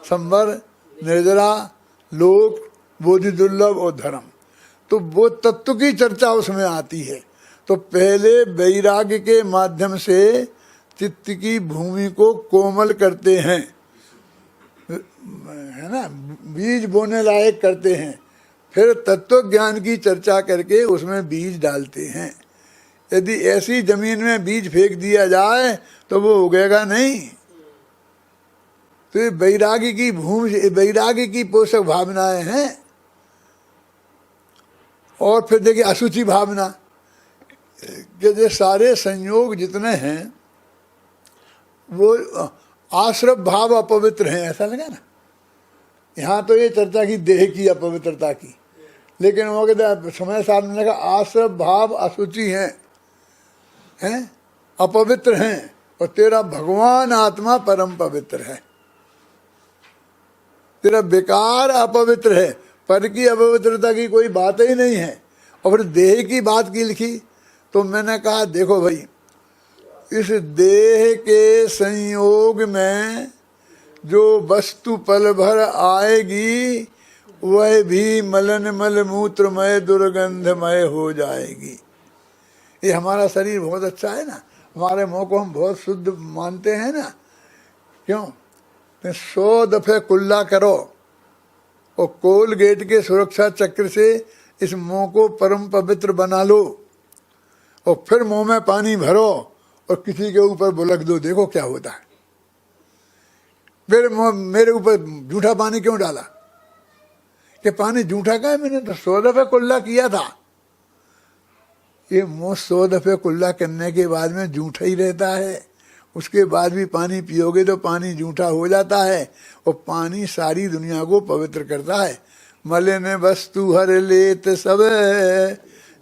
[SPEAKER 1] संवर, निर्जरा, लोक, बोधि दुर्लभ और धर्म। तो वो तत्व की चर्चा उसमें आती है। तो पहले वैराग्य के माध्यम से चित्त की भूमि को कोमल करते हैं, है ना, बीज बोने लायक करते हैं। फिर तत्व ज्ञान की चर्चा करके उसमें बीज डालते हैं। यदि ऐसी जमीन में बीज फेंक दिया जाए तो वो उगेगा नहीं। तो ये वैराग्य की भूमि, वैराग्य की पोषक भावनाएं हैं। और फिर देखिए असुचि भावना, कि जो सारे संयोग जितने हैं वो आश्रव भाव अपवित्र हैं, ऐसा लगा ना। यहाँ तो ये चर्चा की देह की अपवित्रता की, लेकिन वो कहते समय साथ में लगा आश्रव भाव असुचि हैं, अपवित्र हैं, और तेरा भगवान आत्मा परम पवित्र है। तेरा बेकार अपवित्र है, पर की अपवित्रता की कोई बात ही नहीं है। और फिर देह की बात की लिखी, तो मैंने कहा देखो भाई, इस देह के संयोग में जो वस्तु पल भर आएगी वह भी मलन मल मूत्रमय दुर्गंधमय हो जाएगी। ये हमारा शरीर बहुत अच्छा है ना, हमारे मुंह को हम बहुत शुद्ध मानते हैं ना, क्यों? 100 दफे कुल्ला करो और कोलगेट के सुरक्षा चक्र से इस मुंह को परम पवित्र बना लो, और फिर मुंह में पानी भरो और किसी के ऊपर बुलक दो, देखो क्या होता है। मेरे ऊपर जूठा पानी क्यों डाला? कि पानी जूठा का है, मैंने तो 100 दफे कुल्ला किया था। ये मुंह 100 दफे कुल्ला करने के बाद में जूठा ही रहता है, उसके बाद भी पानी पियोगे तो पानी जूठा हो जाता है, और पानी सारी दुनिया को पवित्र करता है। मलिन वस्तु हर लेत सब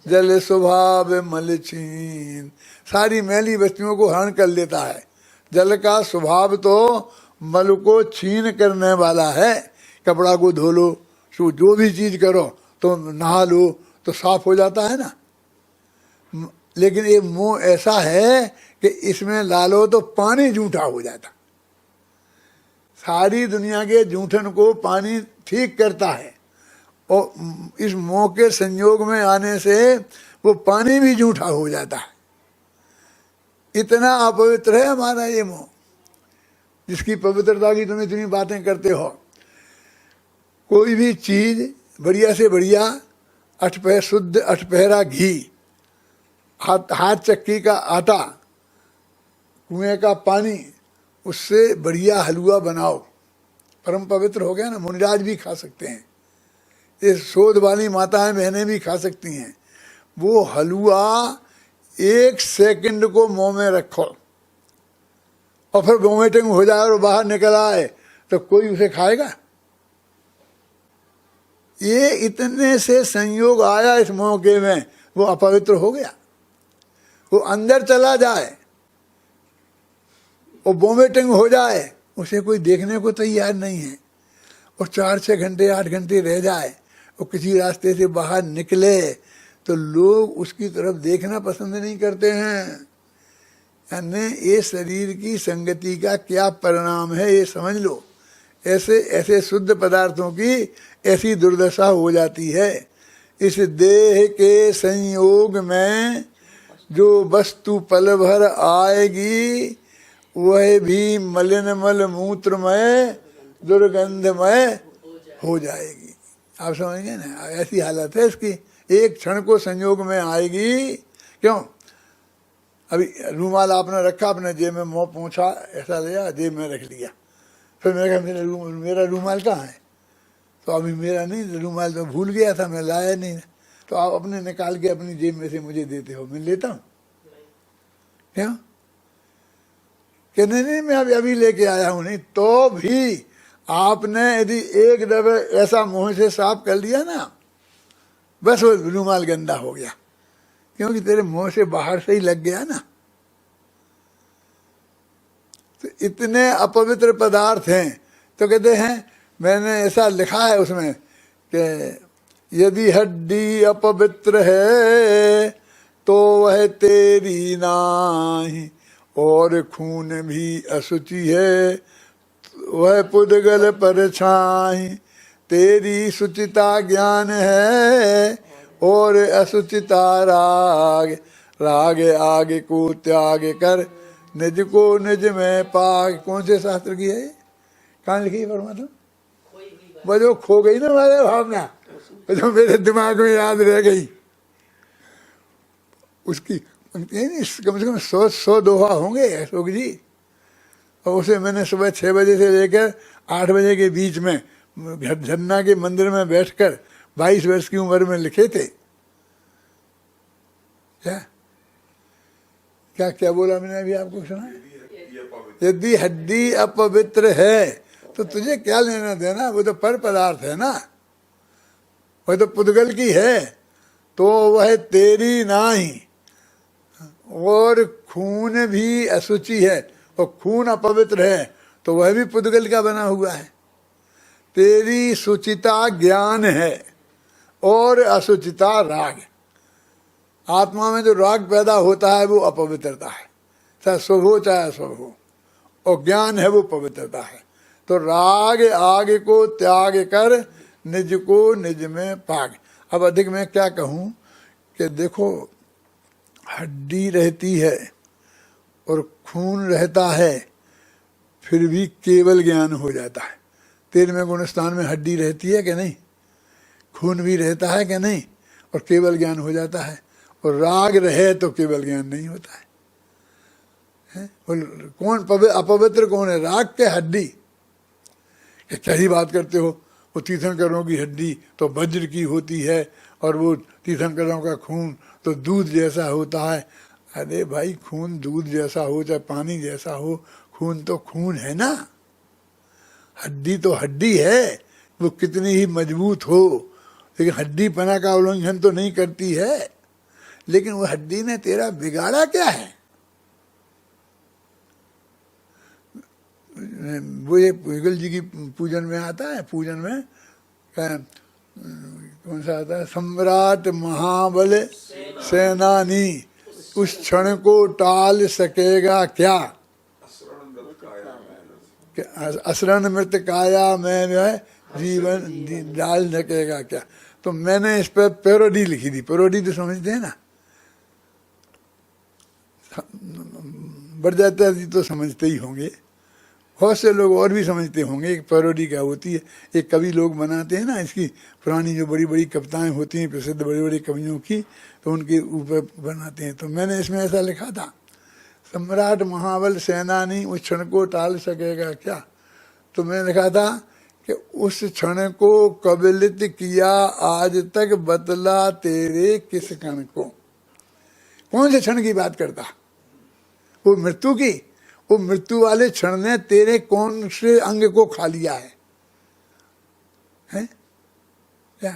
[SPEAKER 1] जल स्वभाव मल छीन, सारी मैली वस्तुओं को हरण कर लेता है। जल का स्वभाव तो मल को छीन करने वाला है। कपड़ा को धो लो, जो भी चीज करो, तो नहा लो तो साफ हो जाता है ना। लेकिन ये मुंह ऐसा है कि इसमें डालो तो पानी जूठा हो जाता। सारी दुनिया के जूठन को पानी ठीक करता है, और इस मुंह के संयोग में आने से वो पानी भी जूठा हो जाता है। इतना अपवित्र है हमारा ये मुंह, जिसकी पवित्रता की तुम इतनी बातें करते हो। कोई भी चीज बढ़िया से बढ़िया, शुद्ध अठपहरा घी, हाथ चक्की का आटा, कुएं का पानी, उससे बढ़िया हलवा बनाओ, परम पवित्र हो गया ना। मुनिराज भी खा सकते हैं, ये शोध वाली माताएं बहनें भी खा सकती हैं। वो हलवा 1 सेकंड को मुंह में रखो और फिर वोमिटिंग हो जाए और बाहर निकल आए तो कोई उसे खाएगा? ये इतने से संयोग आया इस मौके में, वो अपवित्र हो गया। वो अंदर चला जाए और वोमिटिंग हो जाए, उसे कोई देखने को तैयार नहीं है। और 4-6 घंटे 8 घंटे रह जाए और किसी रास्ते से बाहर निकले तो लोग उसकी तरफ देखना पसंद नहीं करते हैं। यानी ये शरीर की संगति का क्या परिणाम है, ये समझ लो। ऐसे ऐसे शुद्ध पदार्थों की ऐसी दुर्दशा हो जाती है। इस देह के संयोग में जो वस्तु पल भर आएगी वह भी मलिन मल मूत्रमय दुर्गंधमय हो जाएगी। आप समझ गए ना, ऐसी हालत है इसकी। एक क्षण को संयोग में आएगी। क्यों? अभी रूमाल आपने रखा अपने जेब में, मुंह पोंछा, ऐसा लिया जेब में रख लिया, फिर मैंने कहा मेरा रूमाल कहाँ है? तो अभी मेरा नहीं, रूमाल तो भूल गया था, मैं लाया नहीं। तो आप अपने निकाल के अपनी जेब में से मुझे देते हो, मैं लेता हूँ क्या? कि नहीं मैं अभी लेके आया हूँ। नहीं तो भी आपने यदि एक दफे ऐसा मुंह से साफ कर लिया ना, बस वो रूमाल गंदा हो गया, क्योंकि तेरे मुंह से बाहर से ही लग गया ना। तो इतने अपवित्र पदार्थ हैं। तो कहते हैं, मैंने ऐसा लिखा है उसमें कि यदि हड्डी अपवित्र है तो वह तेरी नाही, और खून भी अशुचि है वह पुद्गल पर छाई। तेरी शुचिता ज्ञान है और अशुचिता राग, राग आगे को त्याग कर निज को निज में पाग। कौन से शास्त्र की है? कहाँ लिखी है परमात्मा? वो जो खो गई ना मेरे भावना, जो मेरे दिमाग में याद रह गई, उसकी कम से कम 100 दोहा होंगे अशोक जी। और उसे मैंने सुबह 6 बजे से लेकर 8 बजे के बीच में झरना के मंदिर में बैठकर 22 वर्ष की उम्र में लिखे थे। क्या क्या क्या बोला मैंने अभी आपको सुना? यदि हड्डी अपवित्र है तो तुझे क्या लेना देना, वो तो पर पदार्थ है ना, वो तो पुद्गल की है। तो वह तेरी नाही, और खून भी अशुचि है, और खून अपवित्र है तो वह भी पुद्गल का बना हुआ है। तेरी शुचिता ज्ञान है और अशुचिता राग। आत्मा में जो राग पैदा होता है वो अपवित्रता है, चाहे शुभ हो चाहे अशुभ हो, और ज्ञान है वो पवित्रता है। तो राग आग को त्याग कर निज को निज में पाग। अब अधिक मैं क्या कहूं कि देखो, हड्डी रहती है और खून रहता है, फिर भी केवल ज्ञान हो जाता है। 13वें गुणस्थान में हड्डी रहती है कि नहीं, खून भी रहता है कि नहीं, और केवल ज्ञान हो जाता है। और राग रहे तो केवल ज्ञान नहीं होता है। कौन अपवित्र कौन है, राग के हड्डी? क्या ही बात करते हो, वो तीर्थंकरों की हड्डी तो वज्र की होती है, और वो तीर्थंकरों का खून तो दूध जैसा होता है। अरे भाई, खून दूध जैसा हो चाहे पानी जैसा हो, खून तो खून है ना। हड्डी तो हड्डी है, वो कितनी ही मजबूत हो, लेकिन हड्डी पना का उल्लंघन तो नहीं करती है। लेकिन वो हड्डी ने तेरा बिगाड़ा क्या है? वो ये युगल जी की पूजन में आता है, पूजन में कौन सा आता है, सम्राट महाबल सेनानी उस क्षण को टाल सकेगा क्या, असरण मृत काया में जीवन डाल सकेगा क्या। तो मैंने इस पर पैरोडी लिखी थी। पैरोडी तो समझते हैं ना, बढ़ जाता जी तो समझते ही होंगे, बहुत से लोग और भी समझते होंगे। एक पैरोडी क्या होती है, एक कवि लोग बनाते हैं ना, इसकी पुरानी जो बड़ी बड़ी कविताएं होती हैं प्रसिद्ध बड़े बड़े कवियों की, तो उनके ऊपर बनाते हैं। तो मैंने इसमें ऐसा लिखा था, सम्राट महाबल सेनानी उस क्षण को टाल सकेगा क्या। तो मैंने लिखा था कि उस क्षण को कबलित किया आज तक बतला तेरे किस क्षण को। कौन से क्षण की बात करता, वो मृत्यु की। वो मृत्यु वाले क्षण ने तेरे कौन से अंग को खा लिया है, हैं? क्या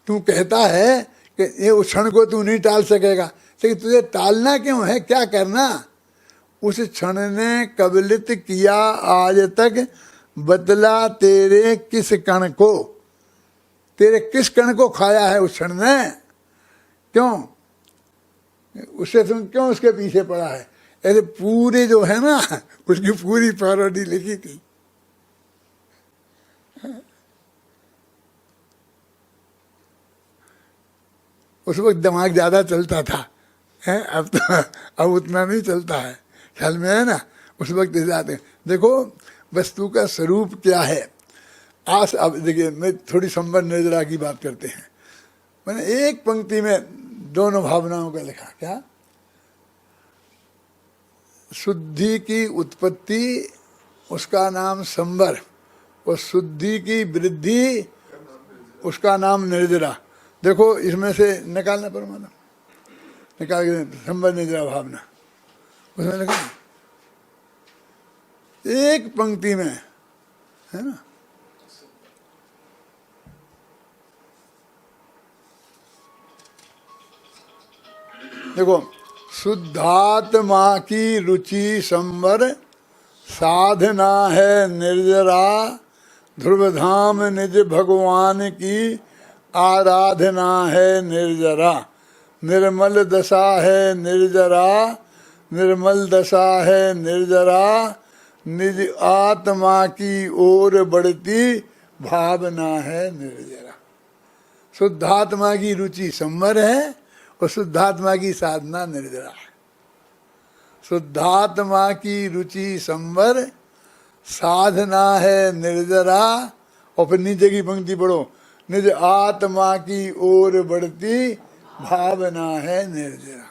[SPEAKER 1] तू कहता है कि ये उस क्षण को तू नहीं टाल सकेगा, लेकिन तुझे टालना क्यों है, क्या करना। उस क्षण ने कबलित किया आज तक बदला तेरे किस कण को, तेरे किस कण को खाया है उस क्षण ने, क्यों उससे तुम क्यों उसके पीछे पड़ा है। ऐसे पूरे जो है ना, उसकी पूरी पैरोडी लिखी थी। उस वक्त दिमाग ज्यादा चलता था, है अब उतना नहीं चलता है, ख्याल में है ना। उस वक्त जाते देखो वस्तु का स्वरूप क्या है। आज अब देखिए, मैं थोड़ी संबर निर्जरा की बात करते हैं। मैंने एक पंक्ति में दोनों भावनाओं का लिखा, क्या शुद्धि की उत्पत्ति उसका नाम संबर, और शुद्धि की वृद्धि उसका नाम निर्जरा। देखो इसमें से निकालना परमात्मा, निकाल के संबर निर्जरा भावना, उसमें लिखा एक पंक्ति में, है ना। देखो, शुद्धात्मा की रुचि संवर साधना है निर्जरा, ध्रुवधाम निज भगवान की आराधना है निर्जरा। निर्मल दशा है निर्जरा, निर्मल दशा है निर्जरा, निज आत्मा की ओर बढ़ती भावना है निर्जरा। शुद्धात्मा की रुचि संवर है और शुद्धात्मा की साधना निर्जरा है। शुद्धात्मा की रुचि संवर साधना है निर्जरा, और फिर नीचे की पंक्ति पढ़ो, निज आत्मा की ओर बढ़ती भावना है निर्जरा।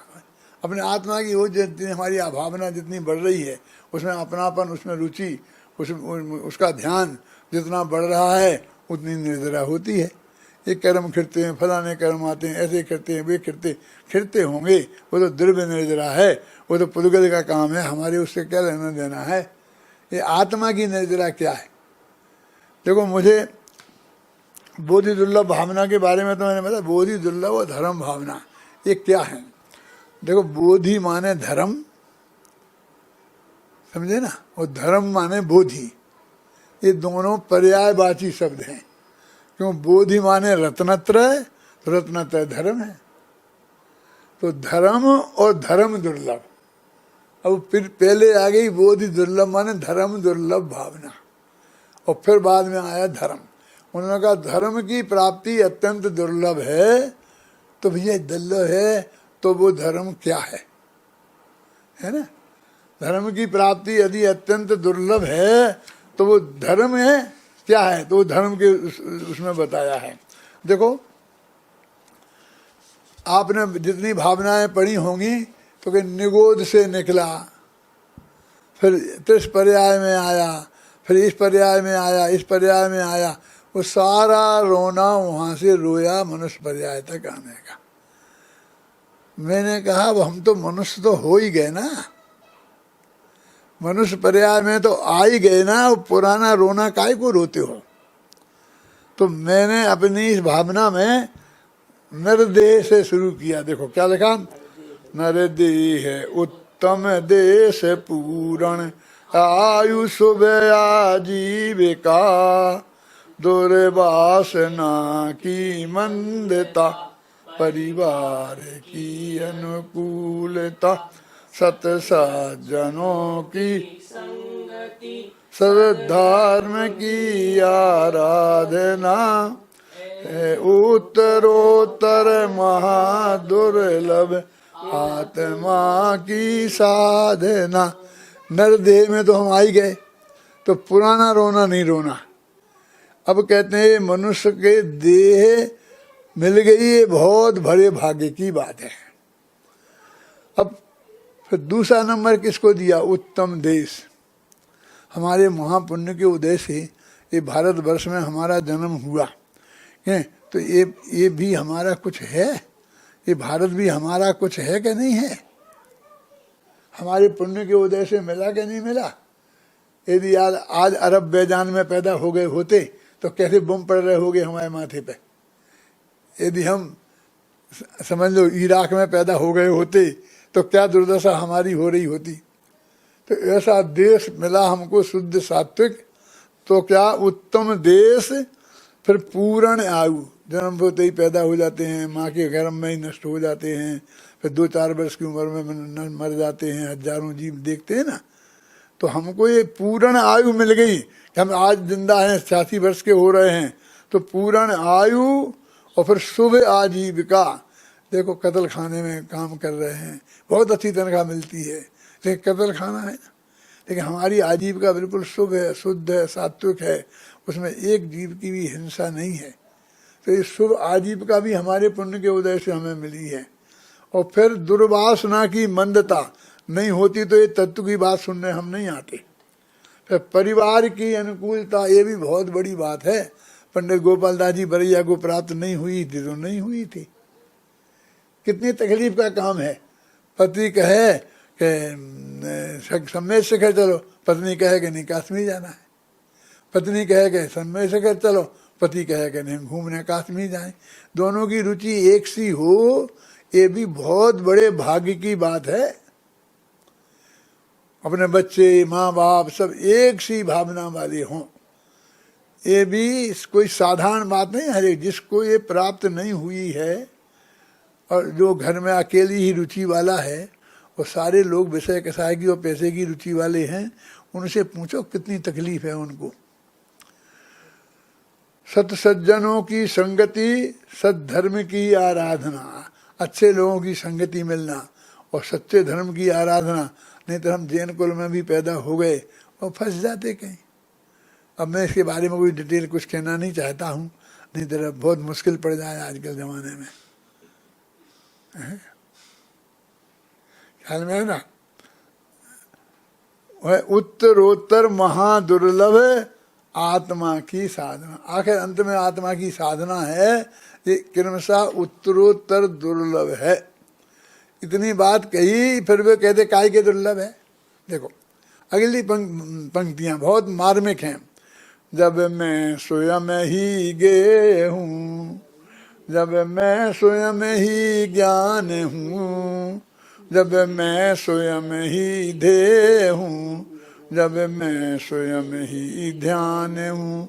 [SPEAKER 1] अपने आत्मा की ओर जितनी हमारी भावना जितनी बढ़ रही है, उसमें अपनापन, उसमें रुचि, उसका ध्यान जितना बढ़ रहा है, उतनी निर्जरा होती है। ये कर्म खिरते हैं, फलाने कर्म आते हैं, ऐसे करते हैं, वे खिरते होंगे, वो तो द्रव्य निर्जरा है, वो तो पुद्गल का काम है, हमारे उससे क्या लेना देना है। ये आत्मा की निर्जरा क्या है। देखो, मुझे बोधि दुर्लभ भावना के बारे में तो मैंने बताया, बोधि दुर्लभ और धर्म भावना ये क्या है। देखो, बोधि माने धर्म, समझे ना, और धर्म माने बोधि, ये दोनों पर्यायवाची शब्द हैं। क्यों, बोधि माने रत्नत्रय, रत्नत्रय धर्म है। तो धर्म और धर्म दुर्लभ। अब फिर पहले आ गई बोधि दुर्लभ, माने धर्म दुर्लभ भावना, और फिर बाद में आया धर्म। उन्होंने कहा धर्म की प्राप्ति अत्यंत दुर्लभ है, तो भैया दुर्लभ है तो वो धर्म क्या है ना? धर्म की प्राप्ति यदि अत्यंत दुर्लभ है तो वो धर्म है क्या है? तो वो धर्म के उसमें बताया है। देखो आपने जितनी भावनाएं पढ़ी होंगी तो कि निगोद से निकला, फिर त्रिस पर्याय में आया, फिर इस पर्याय में आया, इस पर्याय में आया, वो सारा रोना वहां से रोया मनुष्य पर्याय तक आने का। मैंने कहा अब हम तो मनुष्य तो हो ही गए ना, मनुष्य पर्याय में तो आ ही गए ना, पुराना रोना काहे को रोते हो? तो मैंने अपनी इस भावना में नरदेह से शुरू किया। देखो क्या लिखा, नरदेह उत्तम देश पूरण आयु सुबह आजीविका दुर्वासना की मंदता परिवार की अनुकूलता सत्सज्जनों की सद्धर्म की आराधना उत्तरोत्तर महादुर्लभ आत्मा की साधना। नरदेह में तो हम आ ही गए, तो पुराना रोना नहीं रोना। अब कहते हैं मनुष्य के देह मिल गई, ये बहुत बड़े भाग्य की बात है। अब फिर दूसरा नंबर किसको दिया? उत्तम देश। हमारे महापुण्य के उदय से ये भारतवर्ष में हमारा जन्म हुआ है, तो ये भी हमारा कुछ है, ये भारत भी हमारा कुछ है कि नहीं है? हमारे पुण्य के उदय से मिला कि नहीं मिला? यदि आज अरब बेजान में पैदा हो गए होते तो कैसे बम पड़ रहे होगे हमारे माथे पे। यदि हम समझ लो इराक में पैदा हो गए होते तो क्या दुर्दशा हमारी हो रही होती। तो ऐसा देश मिला हमको शुद्ध सात्विक, तो क्या उत्तम देश, फिर पूर्ण आयु, जन्म होते ही पैदा हो जाते हैं, माँ के गर्भ में ही नष्ट हो जाते हैं, फिर 2-4 वर्ष की उम्र में मर जाते हैं, हजारों जीव देखते हैं ना। तो हमको ये पूर्ण आयु मिल गई कि हम आज जिंदा हैं, 86 वर्ष के हो रहे हैं, तो पूर्ण आयु और फिर शुभ आजीविका। देखो कत्ल खाने में काम कर रहे हैं, बहुत अच्छी तनख्वाह मिलती है, लेकिन कत्ल खाना है ना। लेकिन हमारी आजीविका बिल्कुल शुभ है, शुद्ध है, सात्विक है, उसमें एक जीव की भी हिंसा नहीं है। तो ये शुभ आजीविका भी हमारे पुण्य के उदय से हमें मिली है। और फिर दुर्वासना की मंदता नहीं होती तो ये तत्व की बात सुनने हम नहीं आते। फिर परिवार की अनुकूलता, ये भी बहुत बड़ी बात है। पंडित गोपाल दास जी बरैया को प्राप्त नहीं हुई थी तो नहीं हुई थी। कितनी तकलीफ का काम है। पति कहे कि सम्मेद शिखर चलो, पत्नी कहे कि नहीं कश्मीर जाना है। पत्नी कहे कि सम्मेद शिखर चलो, पति कहे कि नहीं घूमने कश्मीर जाए। दोनों की रुचि एक सी हो, ये भी बहुत बड़े भाग्य की बात है। अपने बच्चे, माँ बाप सब एक सी भावना वाले हों, ये भी कोई साधारण बात नहीं है। जिसको ये प्राप्त नहीं हुई है और जो घर में अकेली ही रुचि वाला है, और सारे लोग विषय कसाय की और पैसे की रुचि वाले हैं, उनसे पूछो कितनी तकलीफ है उनको। सत्सज्जनों की संगति, सद्धर्म की आराधना, अच्छे लोगों की संगति मिलना और सच्चे धर्म की आराधना। नहीं तो हम जैन कुल में भी पैदा हो गए और फंस जाते कहीं। अब मैं इसके बारे में कोई डिटेल कुछ कहना नहीं चाहता हूँ, नहीं तो बहुत मुश्किल पड़ जाए आजकल जमाने में। ख्याल में है ना। वह उत्तरोत्तर महादुर्लभ आत्मा की साधना। आखिर अंत में आत्मा की साधना है, ये क्रमशः उत्तरोत्तर दुर्लभ है। इतनी बात कही, फिर वे कहते काय के दुर्लभ है। देखो अगली पंक्तियां बहुत मार्मिक हैं। जब मैं स्वयं ही गे हूँ, जब मैं स्वयं ही ज्ञान हूँ, जब मैं स्वयं ही ध्येय हूँ, जब मैं स्वयं ही ध्यान हूँ,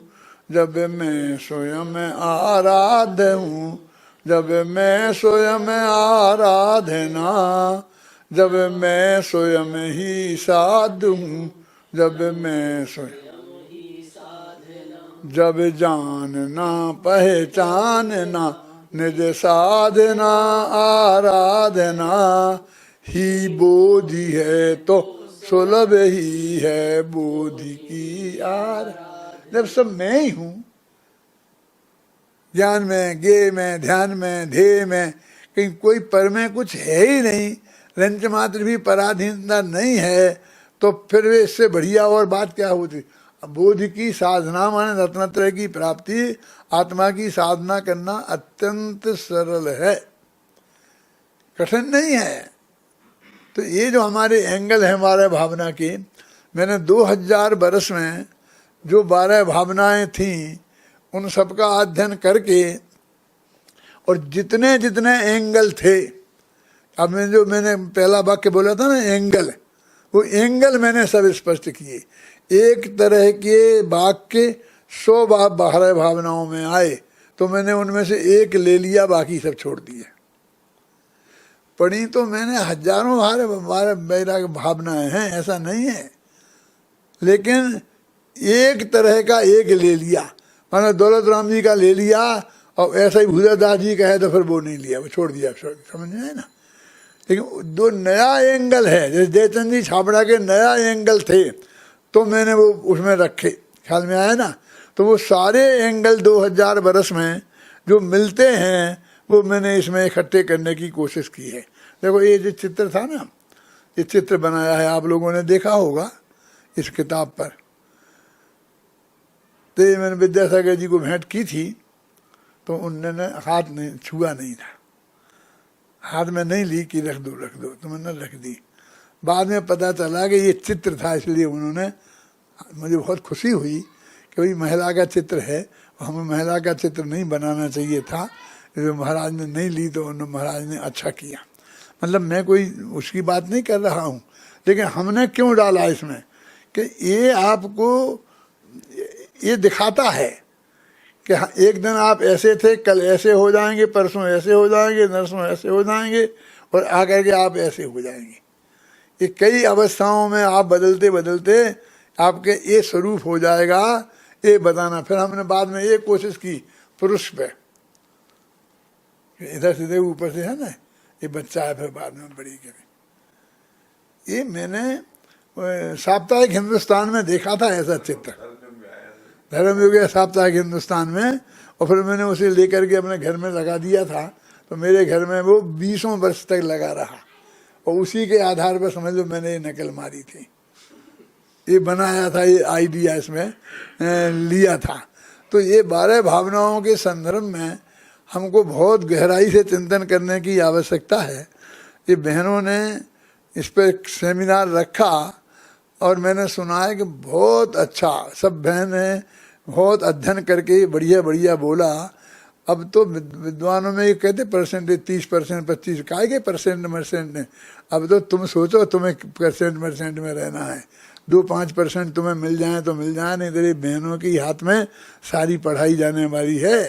[SPEAKER 1] जब मैं स्वयं आराध्य हूँ, जब मैं स्वयं आराधना, जब मैं स्वयं ही साधु हूँ, जब मैं स्वयं, जब जानना पहचानना निज साधना आराधना ही बोधि है, तो सुलभ ही है बोधि की आराधना। जब सब मैं ही हूँ, ज्ञान में, ज्ञेय में, ध्यान में, ध्येय में, कहीं कोई पर में कुछ है ही नहीं, रंच मात्र भी पराधीनता नहीं है, तो फिर वे इससे बढ़िया और बात क्या होती। बोध की साधना माने रत्नत्रय की प्राप्ति, आत्मा की साधना करना अत्यंत सरल है, कठिन नहीं है। तो ये जो हमारे एंगल है हमारे भावना के, मैंने 2000 वर्ष में जो 12 भावनाएं थीं उन सबका अध्ययन करके, और जितने जितने एंगल थे, अब मैंने पहला वाक्य बोला था ना एंगल, वो एंगल मैंने सब स्पष्ट किए। एक तरह के वाक्य 100 12 भावनाओं में आए तो मैंने उनमें से एक ले लिया, बाकी सब छोड़ दिए। पढ़ी तो मैंने हजारों बारह भावनाएं हैं, ऐसा नहीं है, लेकिन एक तरह का एक ले लिया। मैंने दौलत राम जी का ले लिया, और ऐसा ही भूदादास जी का है तो फिर वो नहीं लिया, वो छोड़ दिया, समझ में आए ना। लेकिन दो नया एंगल है, जैसे जयचंद जी छाबड़ा के नया एंगल थे तो मैंने वो उसमें रखे, ख्याल में आया ना। तो वो सारे एंगल 2000 वर्ष में जो मिलते हैं वो मैंने इसमें इकट्ठे करने की कोशिश की है। देखो ये जो चित्र था ना, ये चित्र बनाया है, आप लोगों ने देखा होगा इस किताब पर। तो ये मैंने विद्यासागर जी को भेंट की थी, तो उन्होंने हाथ नहीं छुआ, नहीं था, हाथ में नहीं ली कि रख दो रख दो, तो मैंने रख दी। बाद में पता चला कि ये चित्र था, इसलिए उन्होंने, मुझे बहुत खुशी हुई कि भाई महिला का चित्र है, हमें महिला का चित्र नहीं बनाना चाहिए था। जो महाराज ने नहीं ली तो उन्होंने, महाराज ने अच्छा किया। मतलब मैं कोई उसकी बात नहीं कर रहा हूँ, लेकिन हमने क्यों डाला इसमें कि ये आपको ये दिखाता है कि एक दिन आप ऐसे थे, कल ऐसे हो जाएंगे, परसों ऐसे हो जाएंगे, नरसों ऐसे हो जाएंगे, और आकर के आप ऐसे हो जाएंगे। ये कई अवस्थाओं में आप बदलते बदलते आपके ये स्वरूप हो जाएगा, ये बताना। फिर हमने बाद में ये कोशिश की पुरुष पे, इधर से ऊपर से है ना, ये बच्चा है, फिर बाद में बड़ी के। ये मैंने साप्ताहिक हिंदुस्तान में देखा था ऐसा चित्र, धर्म युग साप्ताहिक हिंदुस्तान में, और फिर मैंने उसे लेकर के अपने घर में लगा दिया था। तो मेरे घर में वो 20 वर्ष तक लगा रहा, और उसी के आधार पर समझ लो मैंने ये नकल मारी थी, ये बनाया था, ये आइडिया इसमें लिया था। तो ये 12 भावनाओं के संदर्भ में हमको बहुत गहराई से चिंतन करने की आवश्यकता है। ये बहनों ने इस पर एक सेमिनार रखा, और मैंने सुना है कि बहुत अच्छा, सब बहनें बहुत अध्ययन करके बढ़िया बढ़िया बोला। अब तो विद्वानों में ये कहते परसेंटेज 30%, 25, काय के परसेंट ने। अब तो तुम सोचो तुम्हें परसेंट में रहना है, 2-5% तुम्हें मिल जाए तो मिल जाए, नहीं तेरी बहनों की हाथ में सारी पढ़ाई जाने वाली है,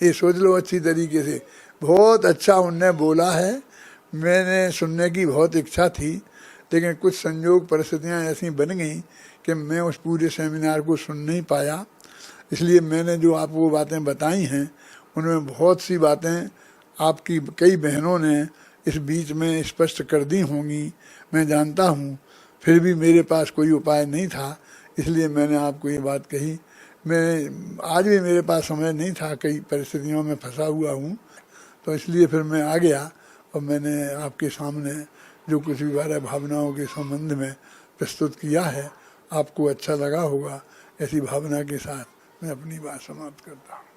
[SPEAKER 1] ये सोच लो अच्छी तरीके से। बहुत अच्छा उनने बोला है, मैंने सुनने की बहुत इच्छा थी, लेकिन कुछ संयोग परिस्थितियाँ ऐसी बन गई कि मैं उस पूरे सेमिनार को सुन नहीं पाया। इसलिए मैंने जो आपको बातें बताई हैं उनमें बहुत सी बातें आपकी कई बहनों ने इस बीच में स्पष्ट कर दी होंगी, मैं जानता हूँ। फिर भी मेरे पास कोई उपाय नहीं था, इसलिए मैंने आपको ये बात कही। मैं आज भी मेरे पास समय नहीं था, कई परिस्थितियों में फंसा हुआ हूँ, तो इसलिए फिर मैं आ गया और मैंने आपके सामने जो कुछ भी 12 भावनाओं के संबंध में प्रस्तुत किया है, आपको अच्छा लगा होगा। ऐसी भावना के साथ मैं अपनी बात समाप्त करता हूँ।